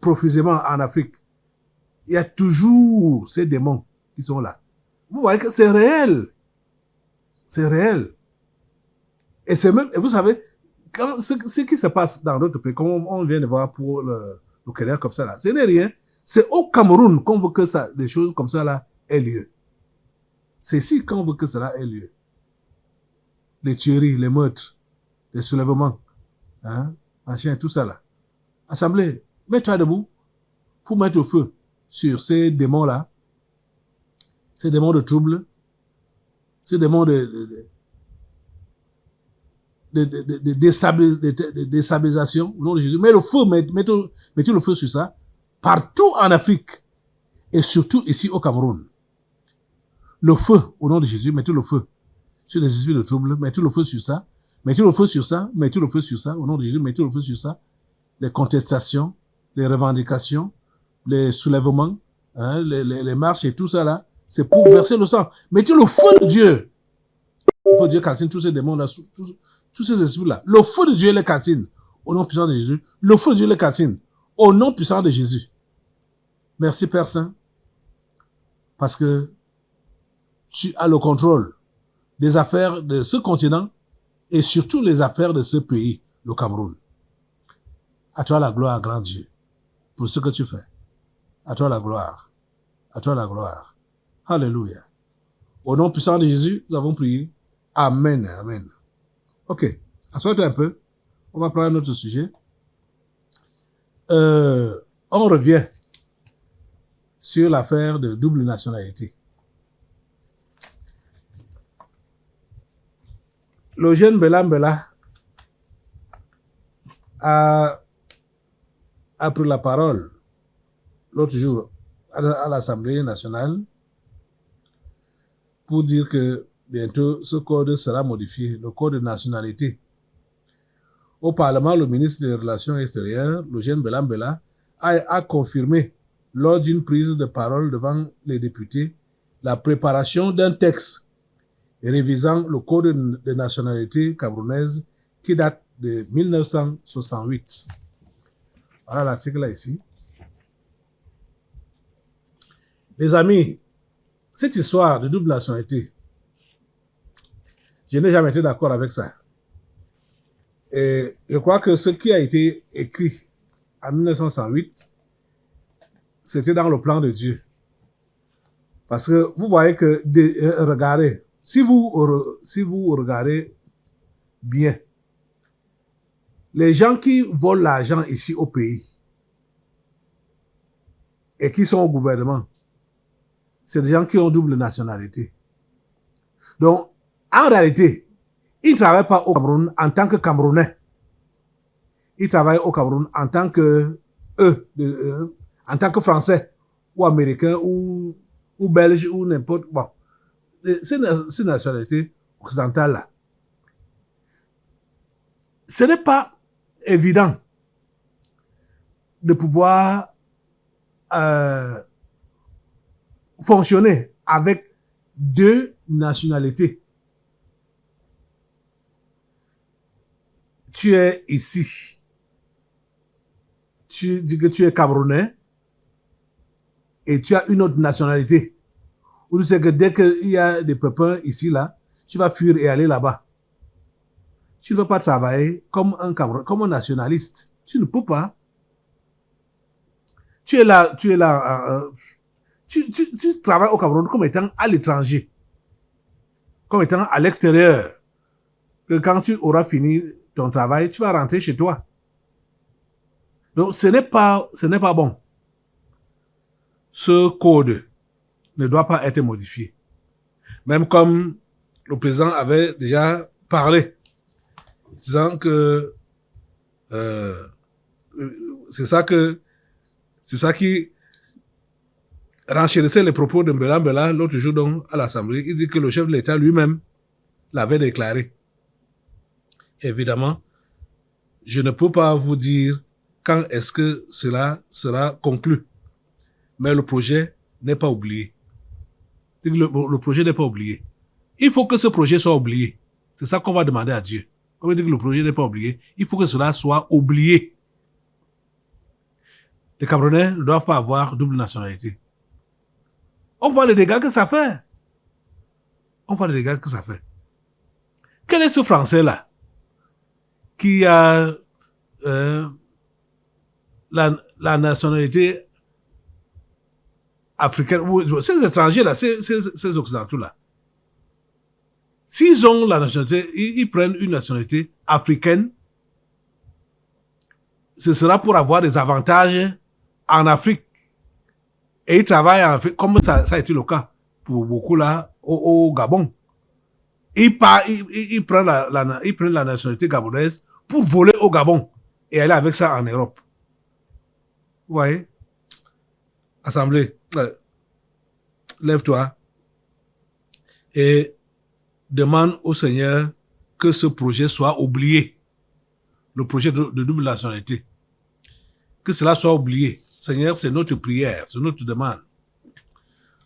profusément en Afrique. Il y a toujours ces démons qui sont là. Vous voyez que c'est réel. C'est réel. Et c'est même, et vous savez, quand ce qui se passe dans d'autres pays, comme on vient de voir pour le Kenya comme ça là, ce n'est rien. C'est au Cameroun qu'on veut que ça, des choses comme ça là aient lieu. C'est ici qu'on veut que cela ait lieu. Les tueries, les meurtres, les soulèvements, machin, tout ça là. Assemblée, mets-toi debout pour mettre au feu sur ces démons là, ces démons de trouble, ces démons de déstabilisation au nom de Jésus. Mets le feu, mettez le feu sur ça, partout en Afrique, et surtout ici au Cameroun. Le feu, au nom de Jésus, mettez le feu sur les esprits de trouble, mettez le feu sur ça, mettez le feu sur ça, mettez le feu sur ça, au nom de Jésus, mettez le feu sur ça. Les contestations, les revendications, les soulèvements, les marches et tout ça là, c'est pour verser le sang. Mettez le feu de Dieu. Il faut Dieu calcine tous ces démons là, tous ces esprits là. Le feu de Dieu les calcine au nom puissant de Jésus. Le feu de Dieu les calcine au nom puissant de Jésus. Merci Père Saint, parce que tu as le contrôle des affaires de ce continent et surtout les affaires de ce pays, le Cameroun. À toi la gloire, grand Dieu, pour ce que tu fais. À toi la gloire. À toi la gloire. Alléluia. Au nom puissant de Jésus, nous avons prié. Amen. Amen. Ok. Assois-toi un peu. On va prendre un autre sujet. On revient sur l'affaire de double nationalité. Le jeune Mbela a pris la parole l'autre jour à l'Assemblée nationale pour dire que bientôt ce code sera modifié, le code de nationalité. Au Parlement, le ministre des Relations extérieures, le jeune Mbela, a confirmé lors d'une prise de parole devant les députés la préparation d'un texte révisant le code de nationalité camerounaise qui date de 1968. Voilà l'article là ici. Les amis, cette histoire de double nationalité, je n'ai jamais été d'accord avec ça. Et je crois que ce qui a été écrit en 1908, c'était dans le plan de Dieu. Parce que vous voyez que, regardez, si vous regardez bien, les gens qui volent l'argent ici au pays, et qui sont au gouvernement, c'est des gens qui ont double nationalité. Donc, en réalité, ils ne travaillent pas au Cameroun en tant que Camerounais. Ils travaillent au Cameroun en tant que en tant que Français ou Américains ou Belges ou n'importe. Bon, ces nationalités occidentales-là. Ce n'est pas évident de pouvoir fonctionner avec deux nationalités. Tu es ici. Tu dis que tu es Camerounais et tu as une autre nationalité. Ou tu sais que dès qu'il y a des pépins ici, là, tu vas fuir et aller là-bas. Tu ne peux pas travailler comme un Camerounais, comme un nationaliste. Tu ne peux pas. Tu es là, tu travailles au Cameroun comme étant à l'étranger, comme étant à l'extérieur. Que quand tu auras fini ton travail, tu vas rentrer chez toi. Donc, ce n'est pas bon. Ce code ne doit pas être modifié. Même comme le président avait déjà parlé, disant que c'est ça qui renchérissait les propos de Mbela Mbela l'autre jour donc à l'Assemblée. Il dit que le chef de l'État lui-même l'avait déclaré. Évidemment, je ne peux pas vous dire quand est-ce que cela sera conclu. Mais le projet n'est pas oublié. Le projet n'est pas oublié. Il faut que ce projet soit oublié. C'est ça qu'on va demander à Dieu. Comme il dit que le projet n'est pas oublié, il faut que cela soit oublié. Les Camerounais ne doivent pas avoir double nationalité. On voit les dégâts que ça fait. Quel est ce Français-là qui a la nationalité africaine, ou ces étrangers-là, ces occidentaux-là, s'ils ont la nationalité, ils prennent une nationalité africaine, ce sera pour avoir des avantages en Afrique. Et ils travaillent en Afrique, comme ça a été le cas pour beaucoup là, au Gabon. Ils prennent la nationalité gabonaise pour voler au Gabon et aller avec ça en Europe. Vous voyez? Assemblée, lève-toi et demande au Seigneur que ce projet soit oublié. Le projet de double nationalité. Que cela soit oublié. Seigneur, c'est notre prière, c'est notre demande.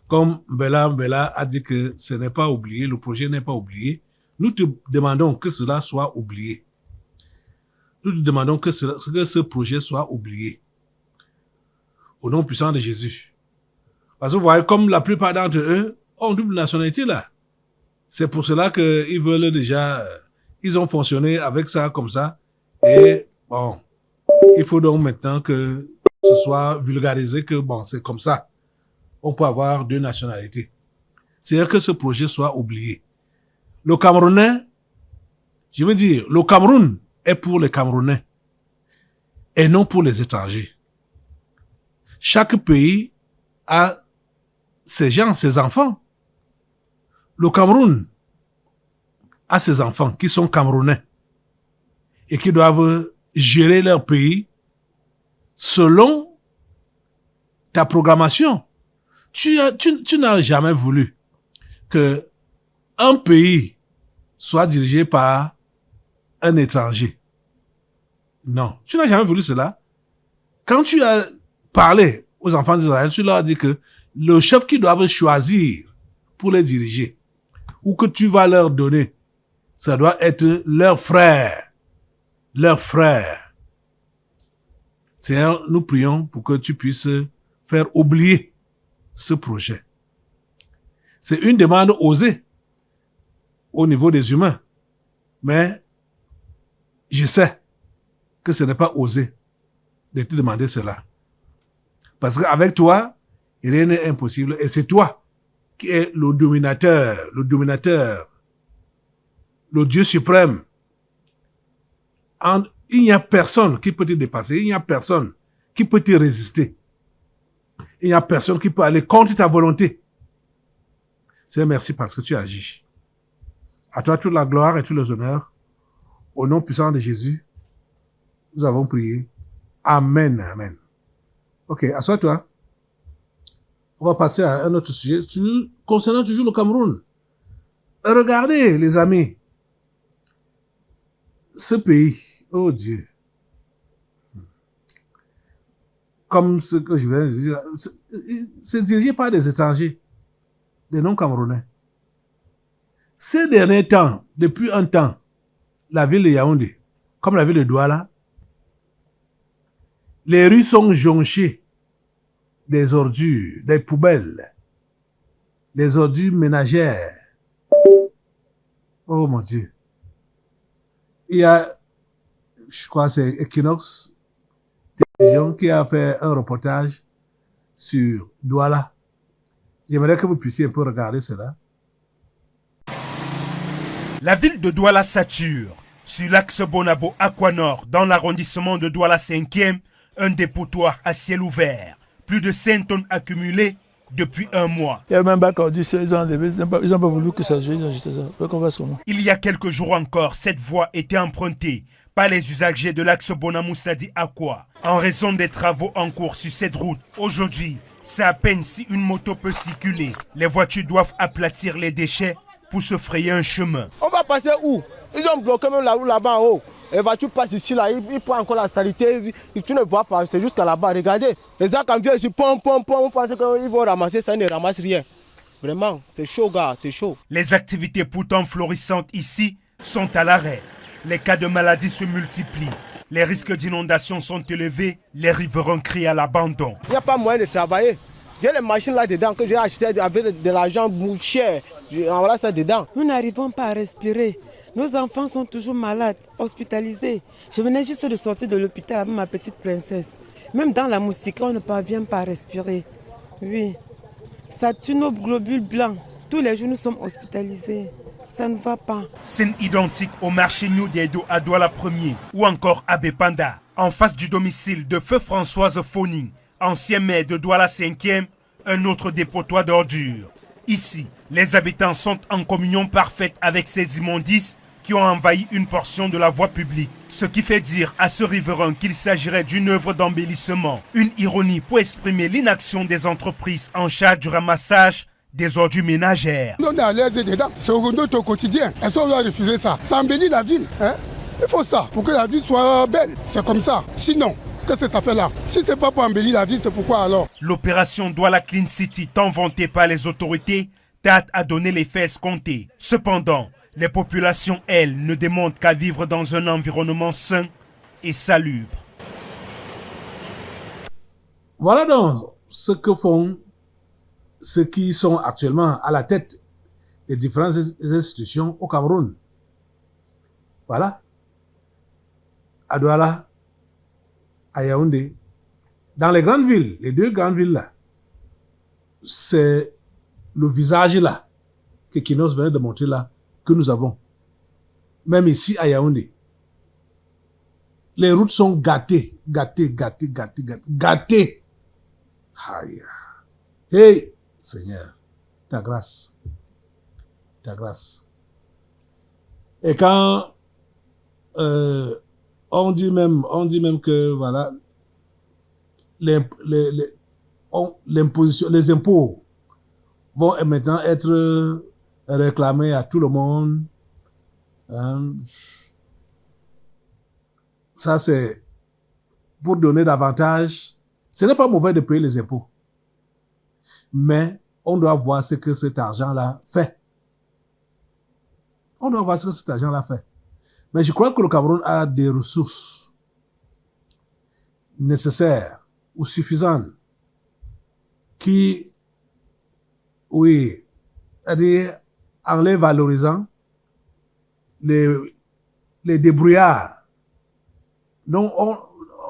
Comme Mbela a dit que ce n'est pas oublié, le projet n'est pas oublié, nous te demandons que cela soit oublié. Nous te demandons que ce projet soit oublié. Au nom puissant de Jésus. Parce que vous voyez, comme la plupart d'entre eux ont double nationalité là. C'est pour cela qu'ils veulent déjà, ils ont fonctionné avec ça comme ça. Et bon, il faut donc maintenant que ce soit vulgarisé que bon, c'est comme ça. On peut avoir deux nationalités. C'est-à-dire que ce projet soit oublié. Le Camerounais, je veux dire, le Cameroun est pour les Camerounais et non pour les étrangers. Chaque pays a ses gens, ses enfants. Le Cameroun a ses enfants qui sont Camerounais et qui doivent gérer leur pays selon ta programmation. Tu n'as jamais voulu que un pays soit dirigé par un étranger. Non, tu n'as jamais voulu cela. Quand tu as parlé aux enfants d'Israël, tu leur as dit que le chef qu'ils doivent choisir pour les diriger, ou que tu vas leur donner, ça doit être leur frère. Leur frère. Seigneur, nous prions pour que tu puisses faire oublier ce projet. C'est une demande osée au niveau des humains. Mais je sais que ce n'est pas osé de te demander cela. Parce qu'avec toi, rien n'est impossible. Et c'est toi qui es le dominateur, le Dieu suprême. Il n'y a personne qui peut te dépasser. Il n'y a personne qui peut te résister. Il n'y a personne qui peut aller contre ta volonté. Seigneur, merci parce que tu agis. À toi toute la gloire et tous les honneurs. Au nom puissant de Jésus, nous avons prié. Amen, amen. Ok, assois-toi. On va passer à un autre sujet concernant toujours le Cameroun. Regardez, les amis, ce pays, oh Dieu, comme ce que je viens de dire, c'est dirigé par des étrangers, des non-camerounais. Ces derniers temps, depuis un temps, la ville de Yaoundé, comme la ville de Douala, les rues sont jonchées des ordures, des poubelles, des ordures ménagères. Oh mon Dieu. Il y a, je crois que c'est Equinox Télévision qui a fait un reportage sur Douala. J'aimerais que vous puissiez un peu regarder cela. La ville de Douala sature. Sur l'axe Bonabo Aquanord, dans l'arrondissement de Douala 5e, un dépotoir à ciel ouvert. Plus de 5 tonnes accumulées depuis un mois. Il y a même pas qu'au ils n'ont pas voulu que ça joue, ils ont jeté ça. Il y a quelques jours encore, cette voie était empruntée par les usagers de l'axe Bonamoussadi Aqua en raison des travaux en cours sur cette route. Aujourd'hui, c'est à peine si une moto peut circuler. Les voitures doivent aplatir les déchets pour se frayer un chemin. On va passer où? Ils ont bloqué même la route là-bas en haut. Les voitures passent ici, là, ils prennent encore la saleté, tu ne vois pas, c'est jusqu'à là-bas. Regardez, les gens quand viennent ici, on pense qu'ils vont ramasser, ça ils ne ramassent rien. Vraiment, c'est chaud, gars, c'est chaud. Les activités pourtant florissantes ici sont à l'arrêt. Les cas de maladies se multiplient. Les risques d'inondation sont élevés. Les riverains crient à l'abandon. Il n'y a pas moyen de travailler. J'ai les machines là-dedans que j'ai achetées avec de l'argent cher. Voilà ça dedans. Nous n'arrivons pas à respirer. Nos enfants sont toujours malades, hospitalisés. Je venais juste de sortir de l'hôpital avec ma petite princesse. Même dans la moustique, on ne parvient pas à respirer. Oui, ça tue nos globules blancs. Tous les jours, nous sommes hospitalisés. Ça ne va pas. Scène identique au marché New d'Edo à Douala 1er ou encore à Bepanda. En face du domicile de feu Françoise Foning, ancien maire de Douala 5e, un autre dépotoir d'ordures. Ici, les habitants sont en communion parfaite avec ces immondices qui ont envahi une portion de la voie publique. Ce qui fait dire à ce riverain qu'il s'agirait d'une œuvre d'embellissement. Une ironie pour exprimer l'inaction des entreprises en charge du ramassage des ordures ménagères. On est à l'aise dedans, c'est notre quotidien. Est-ce qu'on doit refuser ça? Ça embellit la ville. Hein? Il faut ça pour que la ville soit belle. C'est comme ça. Sinon, qu'est-ce que ça fait là? Si c'est pas pour embellir la ville, c'est pourquoi alors? L'opération Douala Clean City, tant vantée par les autorités, tarde à donner l'effet escompté. Cependant, les populations, elles, ne demandent qu'à vivre dans un environnement sain et salubre. Voilà donc ce que font ceux qui sont actuellement à la tête des différentes institutions au Cameroun. Voilà. À Douala, à Yaoundé, dans les grandes villes, les deux grandes villes là, c'est le visage là que Kinos venait de montrer là, que nous avons. Même ici à Yaoundé. Les routes sont gâtées. Aïe. Hey, Seigneur, ta grâce. Et quand on dit même que voilà, l'imposition, les impôts vont maintenant être réclamés à tout le monde. Hein. Ça, c'est pour donner davantage. Ce n'est pas mauvais de payer les impôts. Mais on doit voir ce que cet argent-là fait. Mais je crois que le Cameroun a des ressources nécessaires ou suffisantes qui, oui, c'est-à-dire en les valorisant, les débrouillards. Donc,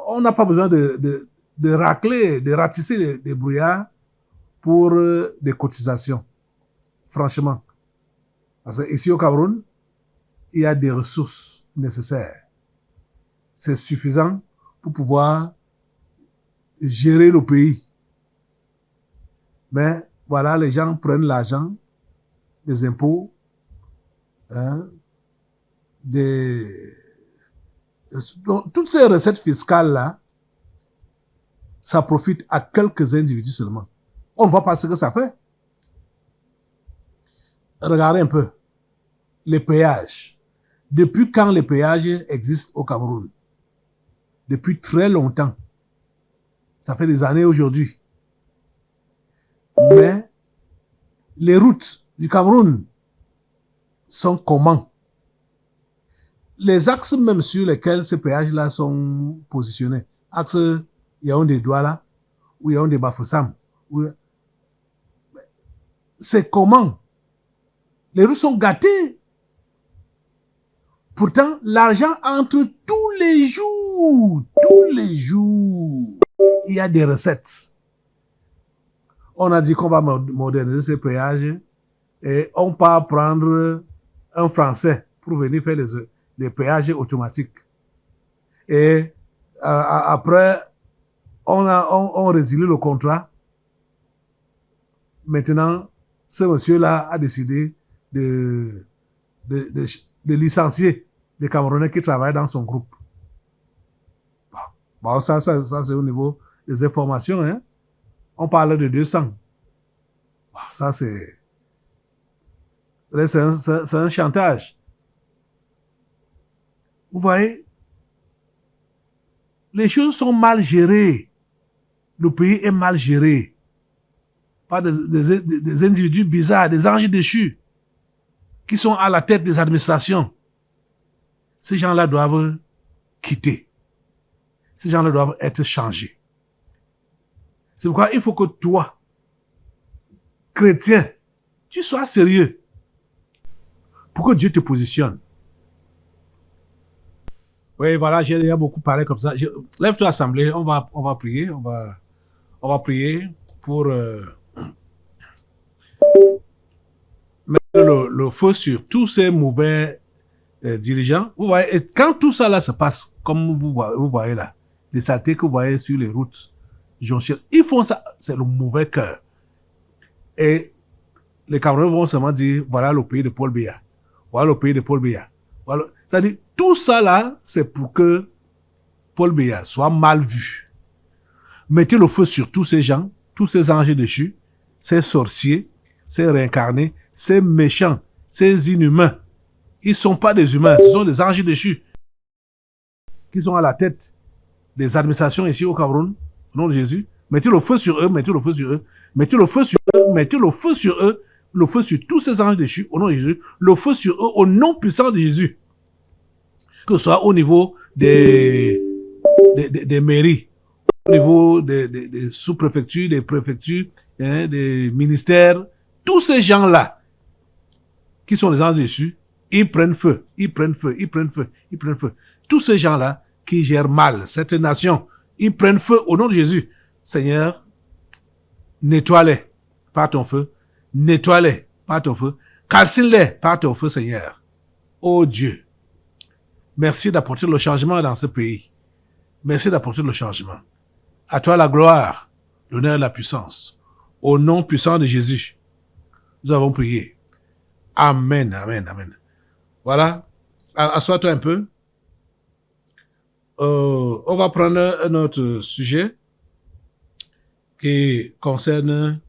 on n'a pas besoin de racler, de ratisser les débrouillards pour des cotisations. Franchement. Parce que ici au Cameroun, il y a des ressources nécessaires. C'est suffisant pour pouvoir gérer le pays. Mais voilà, les gens prennent l'argent des impôts, hein, donc, toutes ces recettes fiscales-là, ça profite à quelques individus seulement. On ne voit pas ce que ça fait. Regardez un peu. Les péages. Depuis quand les péages existent au Cameroun? Depuis très longtemps. Ça fait des années aujourd'hui. Mais les routes du Cameroun sont comment? Les axes même sur lesquels ces péages-là sont positionnés, axe Yaoundé-Douala ou Yaoundé-Bafoussam, c'est comment? Les routes sont gâtées. Pourtant, l'argent entre tous les jours. Il y a des recettes. On a dit qu'on va moderniser ces péages et on part prendre un Français pour venir faire les péages automatiques. Et après, on résilie le contrat. Maintenant, ce monsieur-là a décidé de licencier les Camerounais qui travaillent dans son groupe. Bon, ça c'est au niveau des informations, hein. On parle de 200. Bon, ça c'est un chantage. Vous voyez, les choses sont mal gérées. Le pays est mal géré par des individus bizarres, des anges déchus qui sont à la tête des administrations. Ces gens-là doivent quitter. Ces gens-là doivent être changés. C'est pourquoi il faut que toi, chrétien, tu sois sérieux pour que Dieu te positionne. Oui, voilà, j'ai déjà beaucoup parlé comme ça. Lève-toi, assemblée, on va prier, on va prier pour mettre le feu sur tous ces mauvais dirigeants. Vous voyez, et quand tout ça là se passe, comme vous voyez là, les saletés que vous voyez sur les routes jonchères, ils font ça, c'est le mauvais cœur. Et les Camerounais vont seulement dire, voilà le pays de Paul Biya. Voilà le pays de Paul Biya. Voilà. C'est-à-dire, tout ça là, c'est pour que Paul Biya soit mal vu. Mettez le feu sur tous ces gens, tous ces anges déchus, ces sorciers, ces réincarnés, ces méchants, ces inhumains. Ils sont pas des humains, ce sont des anges déchus qui sont à la tête des administrations ici au Cameroun, au nom de Jésus. Mettez le feu sur eux, mettez le feu sur eux, mettez le feu sur eux, mettez le feu sur eux, le feu sur tous ces anges déchus au nom de Jésus, le feu sur eux au nom puissant de Jésus. Que ce soit au niveau des mairies, au niveau des sous-préfectures, des préfectures, hein, des ministères, tous ces gens-là qui sont les anges déchus, ils prennent feu, ils prennent feu, ils prennent feu, ils prennent feu. Tous ces gens-là qui gèrent mal cette nation, ils prennent feu au nom de Jésus. Seigneur, nettoie-les par ton feu, nettoie-les par ton feu, calcine-les par ton feu, Seigneur. Oh Dieu, merci d'apporter le changement dans ce pays. Merci d'apporter le changement. À toi la gloire, l'honneur et la puissance. Au nom puissant de Jésus, nous avons prié. Amen, amen, amen. Voilà, assois-toi un peu. On va prendre un autre sujet qui concerne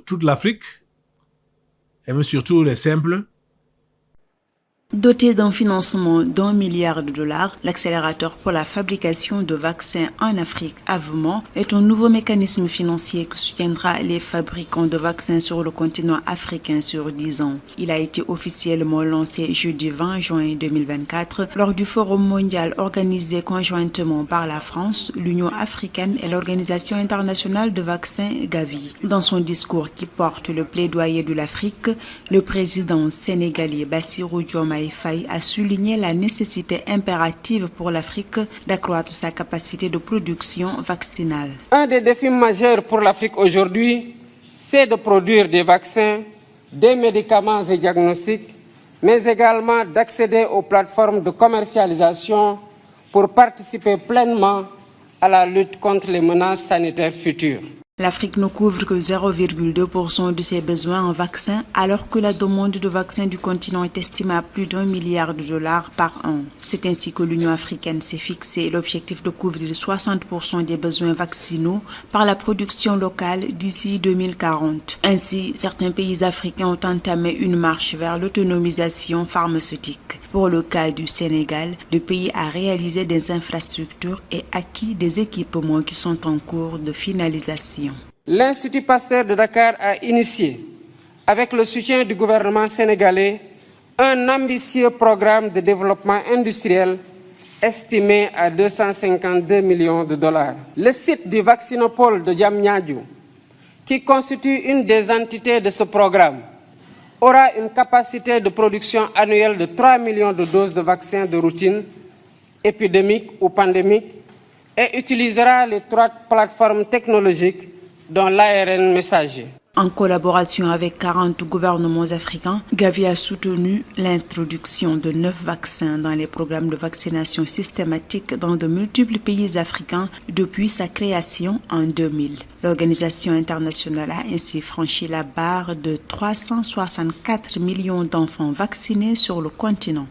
toute l'Afrique, et même surtout les simples. Doté d'un financement d'1 milliard de dollars, l'accélérateur pour la fabrication de vaccins en Afrique, AVMAN, est un nouveau mécanisme financier qui soutiendra les fabricants de vaccins sur le continent africain sur 10 ans. Il a été officiellement lancé jeudi 20 juin 2024 lors du Forum mondial organisé conjointement par la France, l'Union africaine et l'Organisation internationale de vaccins Gavi. Dans son discours qui porte le plaidoyer de l'Afrique, le président sénégalais Bassirou Diomaye Faye a souligné la nécessité impérative pour l'Afrique d'accroître sa capacité de production vaccinale. Un des défis majeurs pour l'Afrique aujourd'hui, c'est de produire des vaccins, des médicaments et diagnostics, mais également d'accéder aux plateformes de commercialisation pour participer pleinement à la lutte contre les menaces sanitaires futures. L'Afrique ne couvre que 0,2% de ses besoins en vaccins, alors que la demande de vaccins du continent est estimée à plus d'$1 milliard par an. C'est ainsi que l'Union africaine s'est fixé l'objectif de couvrir 60% des besoins vaccinaux par la production locale d'ici 2040. Ainsi, certains pays africains ont entamé une marche vers l'autonomisation pharmaceutique. Pour le cas du Sénégal, le pays a réalisé des infrastructures et acquis des équipements qui sont en cours de finalisation. L'Institut Pasteur de Dakar a initié, avec le soutien du gouvernement sénégalais, un ambitieux programme de développement industriel estimé à $252 millions. Le site du vaccinopole de Diamniadio, qui constitue une des entités de ce programme, aura une capacité de production annuelle de 3 millions de doses de vaccins de routine, épidémiques ou pandémiques, et utilisera les 3 plateformes technologiques dont l'ARN messager. En collaboration avec 40 gouvernements africains, Gavi a soutenu l'introduction de 9 vaccins dans les programmes de vaccination systématique dans de multiples pays africains depuis sa création en 2000. L'organisation internationale a ainsi franchi la barre de 364 millions d'enfants vaccinés sur le continent.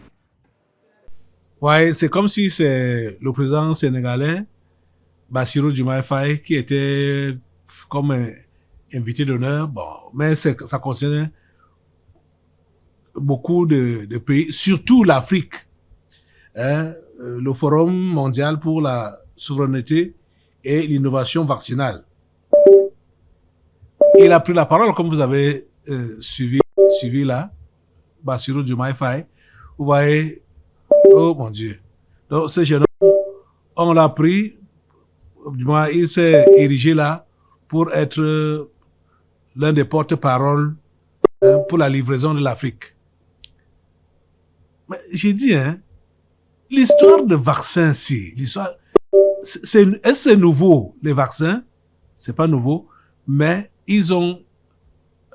Ouais, c'est comme si c'est le président sénégalais, Bassirou Diomaye Faye, qui était comme invité d'honneur, bon, mais ça concerne beaucoup de pays, surtout l'Afrique. Le Forum mondial pour la souveraineté et l'innovation vaccinale. Il a pris la parole, comme vous avez suivi là, Bassirou Diomaye Faye. Vous voyez, oh mon Dieu. Donc, ce jeune homme, on l'a pris, du moins, il s'est érigé là pour être l'un des porte-parole pour la livraison de l'Afrique. Mais j'ai dit, l'histoire de vaccins, est-ce que c'est nouveau, les vaccins? C'est pas nouveau, mais ils ont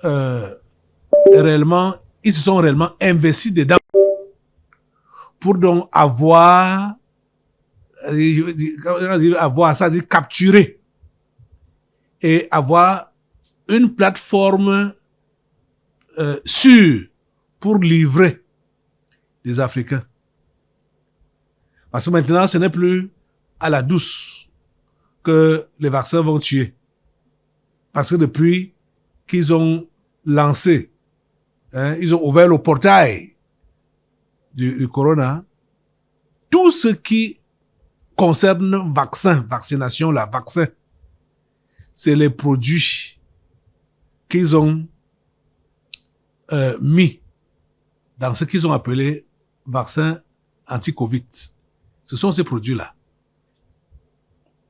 ils se sont réellement investis dedans pour donc avoir, ça dit capturer et avoir une plateforme sûre pour livrer les Africains. Parce que maintenant, ce n'est plus à la douce que les vaccins vont tuer. Parce que depuis qu'ils ont lancé, ils ont ouvert le portail du corona, tout ce qui concerne vaccination, c'est les produits qu'ils ont mis dans ce qu'ils ont appelé vaccin anti-Covid. Ce sont ces produits-là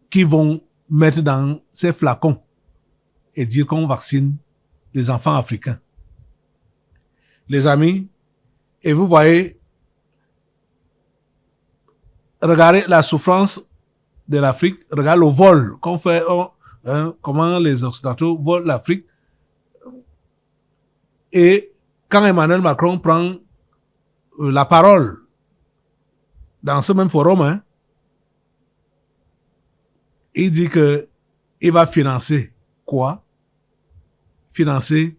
qui vont mettre dans ces flacons et dire qu'on vaccine les enfants africains. Les amis, et vous voyez, regardez la souffrance de l'Afrique, regardez le vol qu'on fait, comment les Occidentaux volent l'Afrique. Et quand Emmanuel Macron prend la parole dans ce même forum, il dit que il va financer quoi? Financer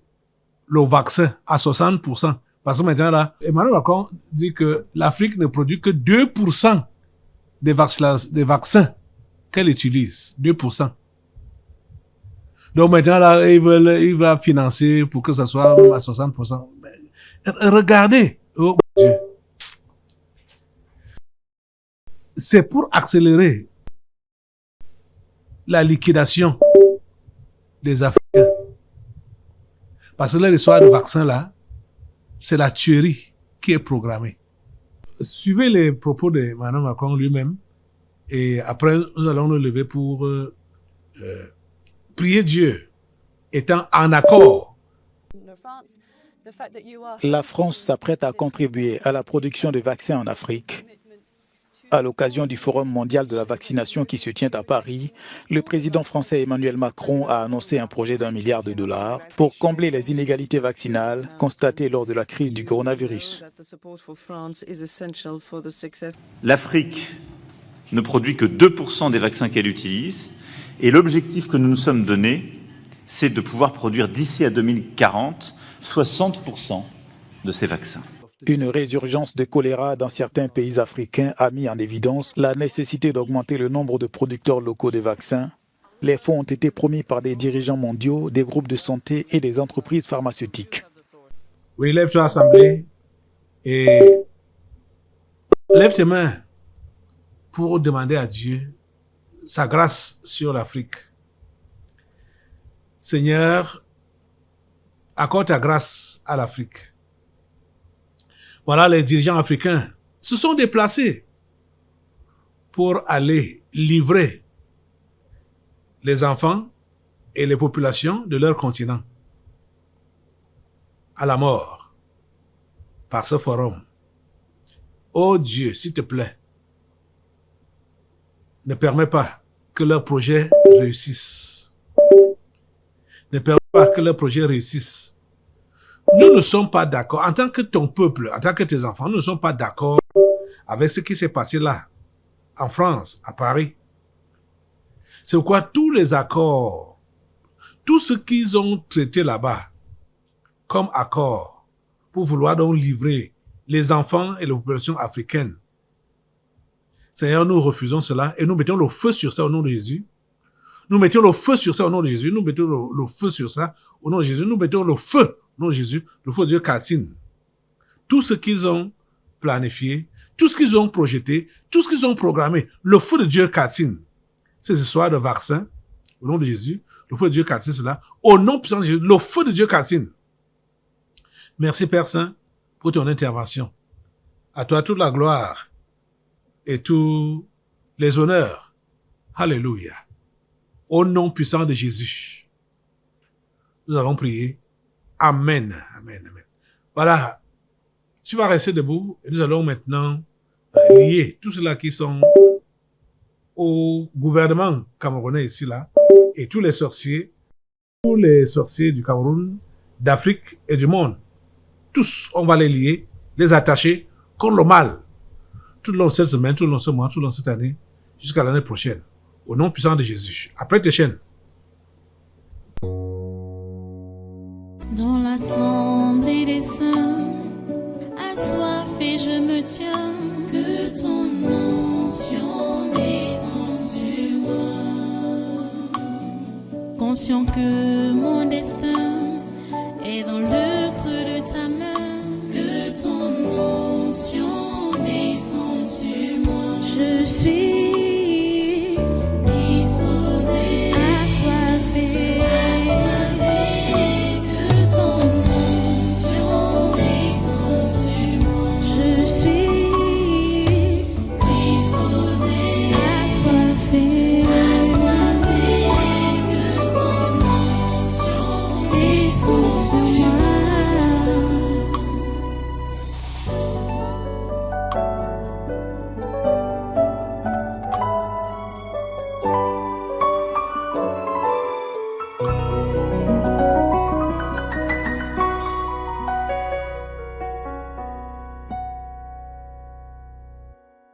le vaccin à 60%. Parce que maintenant, là, Emmanuel Macron dit que l'Afrique ne produit que 2% des vaccins qu'elle utilise. 2%. Donc maintenant, là, il va financer pour que ça soit à 60%. Mais, regardez. Oh mon Dieu. C'est pour accélérer la liquidation des Africains. Parce que l'histoire de vaccin là, c'est la tuerie qui est programmée. Suivez les propos de Emmanuel Macron lui-même et après nous allons nous lever pour prier Dieu, étant en accord. La France s'apprête à contribuer à la production de vaccins en Afrique. À l'occasion du Forum mondial de la vaccination qui se tient à Paris, le président français Emmanuel Macron a annoncé un projet d'$1 milliard pour combler les inégalités vaccinales constatées lors de la crise du coronavirus. L'Afrique ne produit que 2% des vaccins qu'elle utilise Et l'objectif que nous nous sommes donné, c'est de pouvoir produire d'ici à 2040 60% de ces vaccins. Une résurgence de choléra dans certains pays africains a mis en évidence la nécessité d'augmenter le nombre de producteurs locaux de vaccins. Les fonds ont été promis par des dirigeants mondiaux, des groupes de santé et des entreprises pharmaceutiques. Oui, lève-toi, assemblée, et lève tes mains pour demander à Dieu sa grâce sur l'Afrique. Seigneur, accorde ta grâce à l'Afrique. Voilà, les dirigeants africains se sont déplacés pour aller livrer les enfants et les populations de leur continent à la mort par ce forum. Oh Dieu, s'il te plaît, ne permets pas que leur projet réussisse. Ne permets pas que leur projet réussisse. Nous ne sommes pas d'accord, en tant que ton peuple, en tant que tes enfants, nous ne sommes pas d'accord avec ce qui s'est passé là, en France, à Paris. C'est pourquoi tous les accords, tout ce qu'ils ont traité là-bas, comme accord, pour vouloir donc livrer les enfants et les populations africaines, Seigneur, nous refusons cela et nous mettons le feu sur ça au nom de Jésus. Nous mettons le feu sur ça au nom de Jésus. Nous mettons le feu sur ça au nom de Jésus. Nous mettons le feu au nom de Jésus. Le feu de Dieu calcine tout ce qu'ils ont planifié, tout ce qu'ils ont projeté, tout ce qu'ils ont programmé. Le feu de Dieu calcine ces histoires de vaccins au nom de Jésus. Le feu de Dieu calcine cela au nom puissant de Jésus. Le feu de Dieu calcine. Merci Père Saint pour ton intervention. À toi toute la gloire et tous les honneurs. Alléluia. Au nom puissant de Jésus, nous avons prié. Amen. Amen. Amen. Voilà. Tu vas rester debout et nous allons maintenant lier tous ceux-là qui sont au gouvernement camerounais ici, là, et tous les sorciers du Cameroun, d'Afrique et du monde. Tous, on va les lier, les attacher contre le mal. Tout le long de cette semaine, tout le long de ce mois, tout le long de cette année, jusqu'à l'année prochaine. Au nom puissant de Jésus. Après tes chaînes. Dans l'assemblée des saints, assoiffé je me tiens, que ton onction descende sur moi. Conscient que mon destin est dans le creux de ta main, que ton onction descende sur moi. Je suis disposé, assoiffé, que ton onction descende sur moi. Je suis disposé, assoiffé, que ton onction descende sur moi.